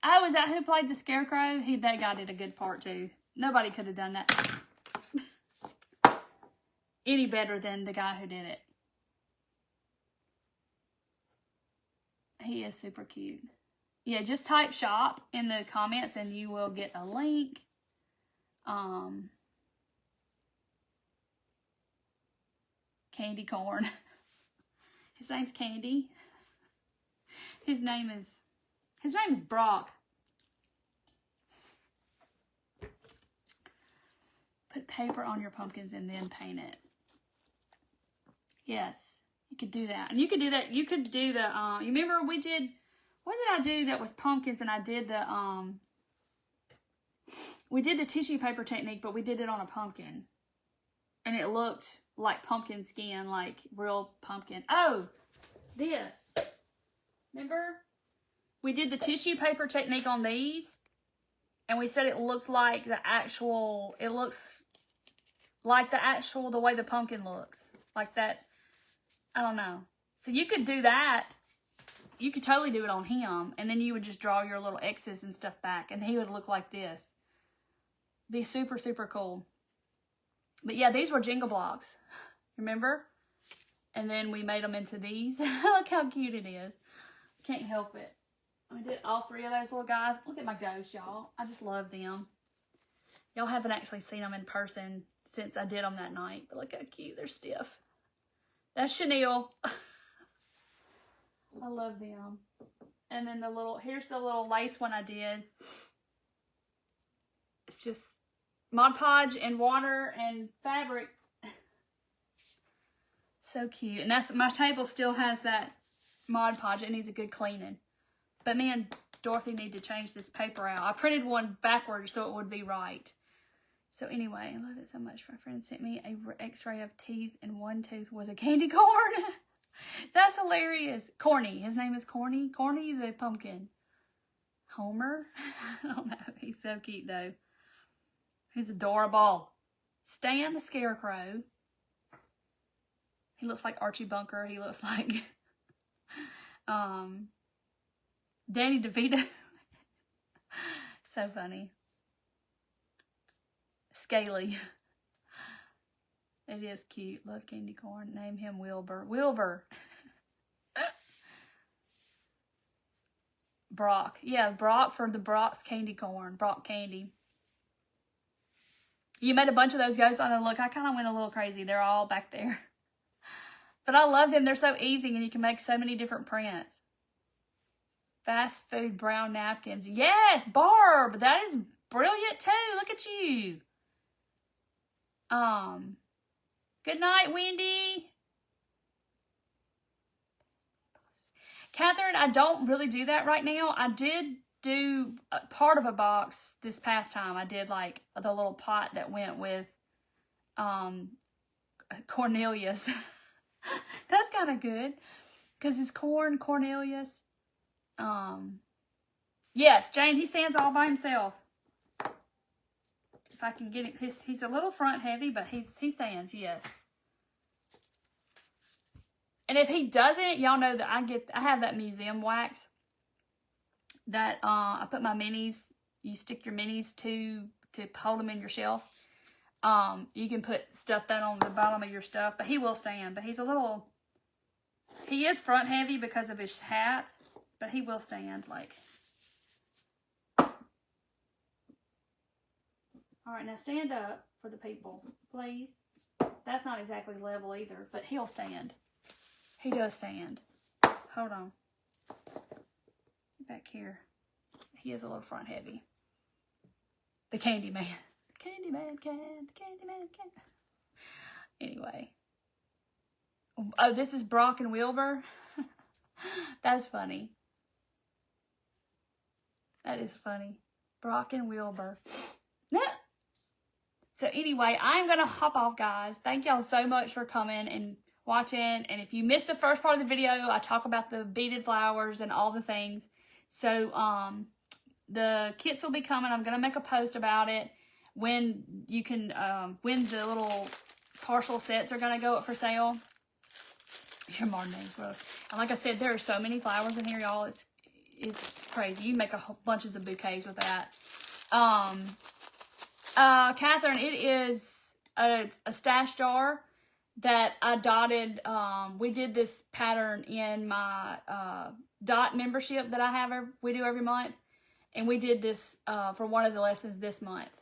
Oh, is that who played the Scarecrow? That guy did a good part too. Nobody could have done that any better than the guy who did it. He is super cute. Yeah, just type shop in the comments and you will get a link. Candy corn. His name's Candy. His name is Brock. Put paper on your pumpkins and then paint it. Yes, you could do that. And you could do that. You could do the, you remember we did, what did I do that was pumpkins, and I did the, we did the tissue paper technique, but we did it on a pumpkin. And it looked like pumpkin skin, like real pumpkin. Oh, this. Remember? We did the tissue paper technique on these, and we said it looks like the actual, it looks like the actual, the way the pumpkin looks. Like that, I don't know. So you could do that. You could totally do it on him, and then you would just draw your little X's and stuff back, and he would look like this. Be super, super cool. But yeah, these were Jingle Blocks. Remember? And then we made them into these. Look how cute it is. Can't help it. I did all three of those little guys. Look at my ghosts, y'all. I just love them. Y'all haven't actually seen them in person since I did them that night. But look how cute. They're stiff. That's Chanel. I love them. And then the little, here's the little lace one I did. It's just Mod Podge and water and fabric. So cute. And that's, my table still has that Mod Podge. It needs a good cleaning. But me and Dorothy need to change this paper out. I printed one backwards so it would be right. So anyway, I love it so much. My friend sent me a x-ray of teeth, and one tooth was a candy corn. That's hilarious. Corny. His name is Corny. Corny the pumpkin. Homer? I don't know. He's so cute though. He's adorable. Stan the Scarecrow. He looks like Archie Bunker. He looks like Danny DeVito. So funny. Scaly. It is cute. Love candy corn. Name him Wilbur. Wilbur. Brock. Yeah, Brock for the Brock's candy corn. Brock candy. You made a bunch of those ghosts on the look. I kind of went a little crazy. They're all back there. But I love them. They're so easy, and you can make so many different prints. Fast food brown napkins. Yes, Barb. That is brilliant too. Look at you. Good night, Wendy. Catherine, I don't really do that right now. I did do part of a box this past time. I did like the little pot that went with Cornelius. That's kind of good because it's Cornelius. Yes, Jane, he stands all by himself. If I can get it, he's a little front heavy, but he stands, yes. And if he doesn't, y'all know that I have that museum wax that I put my minis. You stick your minis to hold them in your shelf. You can put stuff that on the bottom of your stuff, but he will stand. But he is front heavy because of his hat, but he will stand like. All right, now stand up for the people, please. That's not exactly level either, but he'll stand. He does stand. Hold on. Back here. He is a little front heavy. The Candyman. Candyman can. Anyway. Oh, this is Brock and Wilbur. That's funny. That is funny. Brock and Wilbur. So anyway, I'm going to hop off, guys. Thank y'all so much for coming and watching. And if you missed the first part of the video, I talk about the beaded flowers and all the things. So the kits will be coming. I'm going to make a post about it when you can, when the little partial sets are going to go up for sale. Your Martin Grove. And like I said, there are so many flowers in here, y'all. It's crazy. You can make bunches of bouquets with that. Catherine, it is a stash jar that I dotted. We did this pattern in my dot membership that we do every month. And we did this for one of the lessons this month.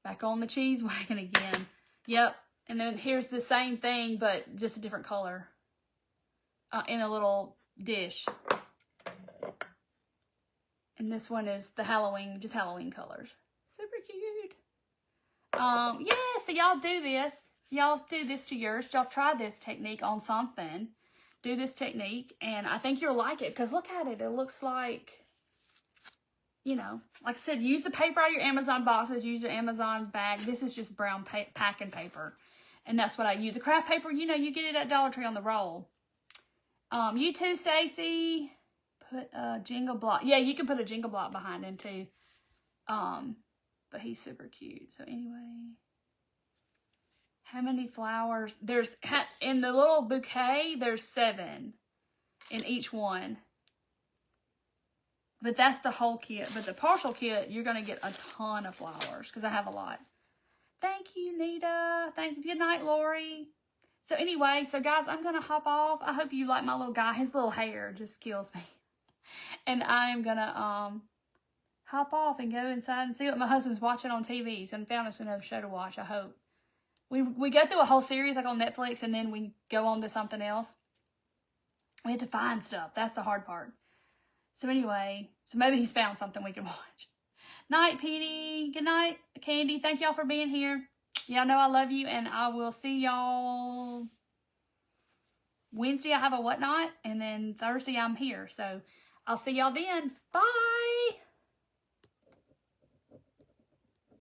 Back on the cheese wagon again. Yep. And then here's the same thing, but just a different color. In a little dish. And this one is the Halloween colors. Super cute. Yeah, so y'all do this. Y'all do this to yours. Y'all try this technique on something. Do this technique, and I think you'll like it, because look at it. It looks like, you know, like I said, use the paper out of your Amazon boxes. Use your Amazon bag. This is just brown packing paper, and that's what I use. The craft paper, you know, you get it at Dollar Tree on the roll. You too, Stacy. Put a jingle block. Yeah, you can put a jingle block behind him too. But he's super cute. So anyway, how many flowers? There's, in the little bouquet, there's 7 in each one. But that's the whole kit. But the partial kit, you're going to get a ton of flowers because I have a lot. Thank you, Nita. Thank you. Good night, Lori. So anyway, so guys, I'm going to hop off. I hope you like my little guy. His little hair just kills me. And I'm going to hop off and go inside and see what my husband's watching on TV. He's found us another show to watch, I hope. We go through a whole series like on Netflix, and then we go on to something else. We have to find stuff. That's the hard part. So anyway, so maybe he's found something we can watch. Night, Petey. Good night, Candy. Thank y'all for being here. Y'all know I love you, and I will see y'all Wednesday. I have a whatnot, and then Thursday I'm here. So I'll see y'all then. Bye.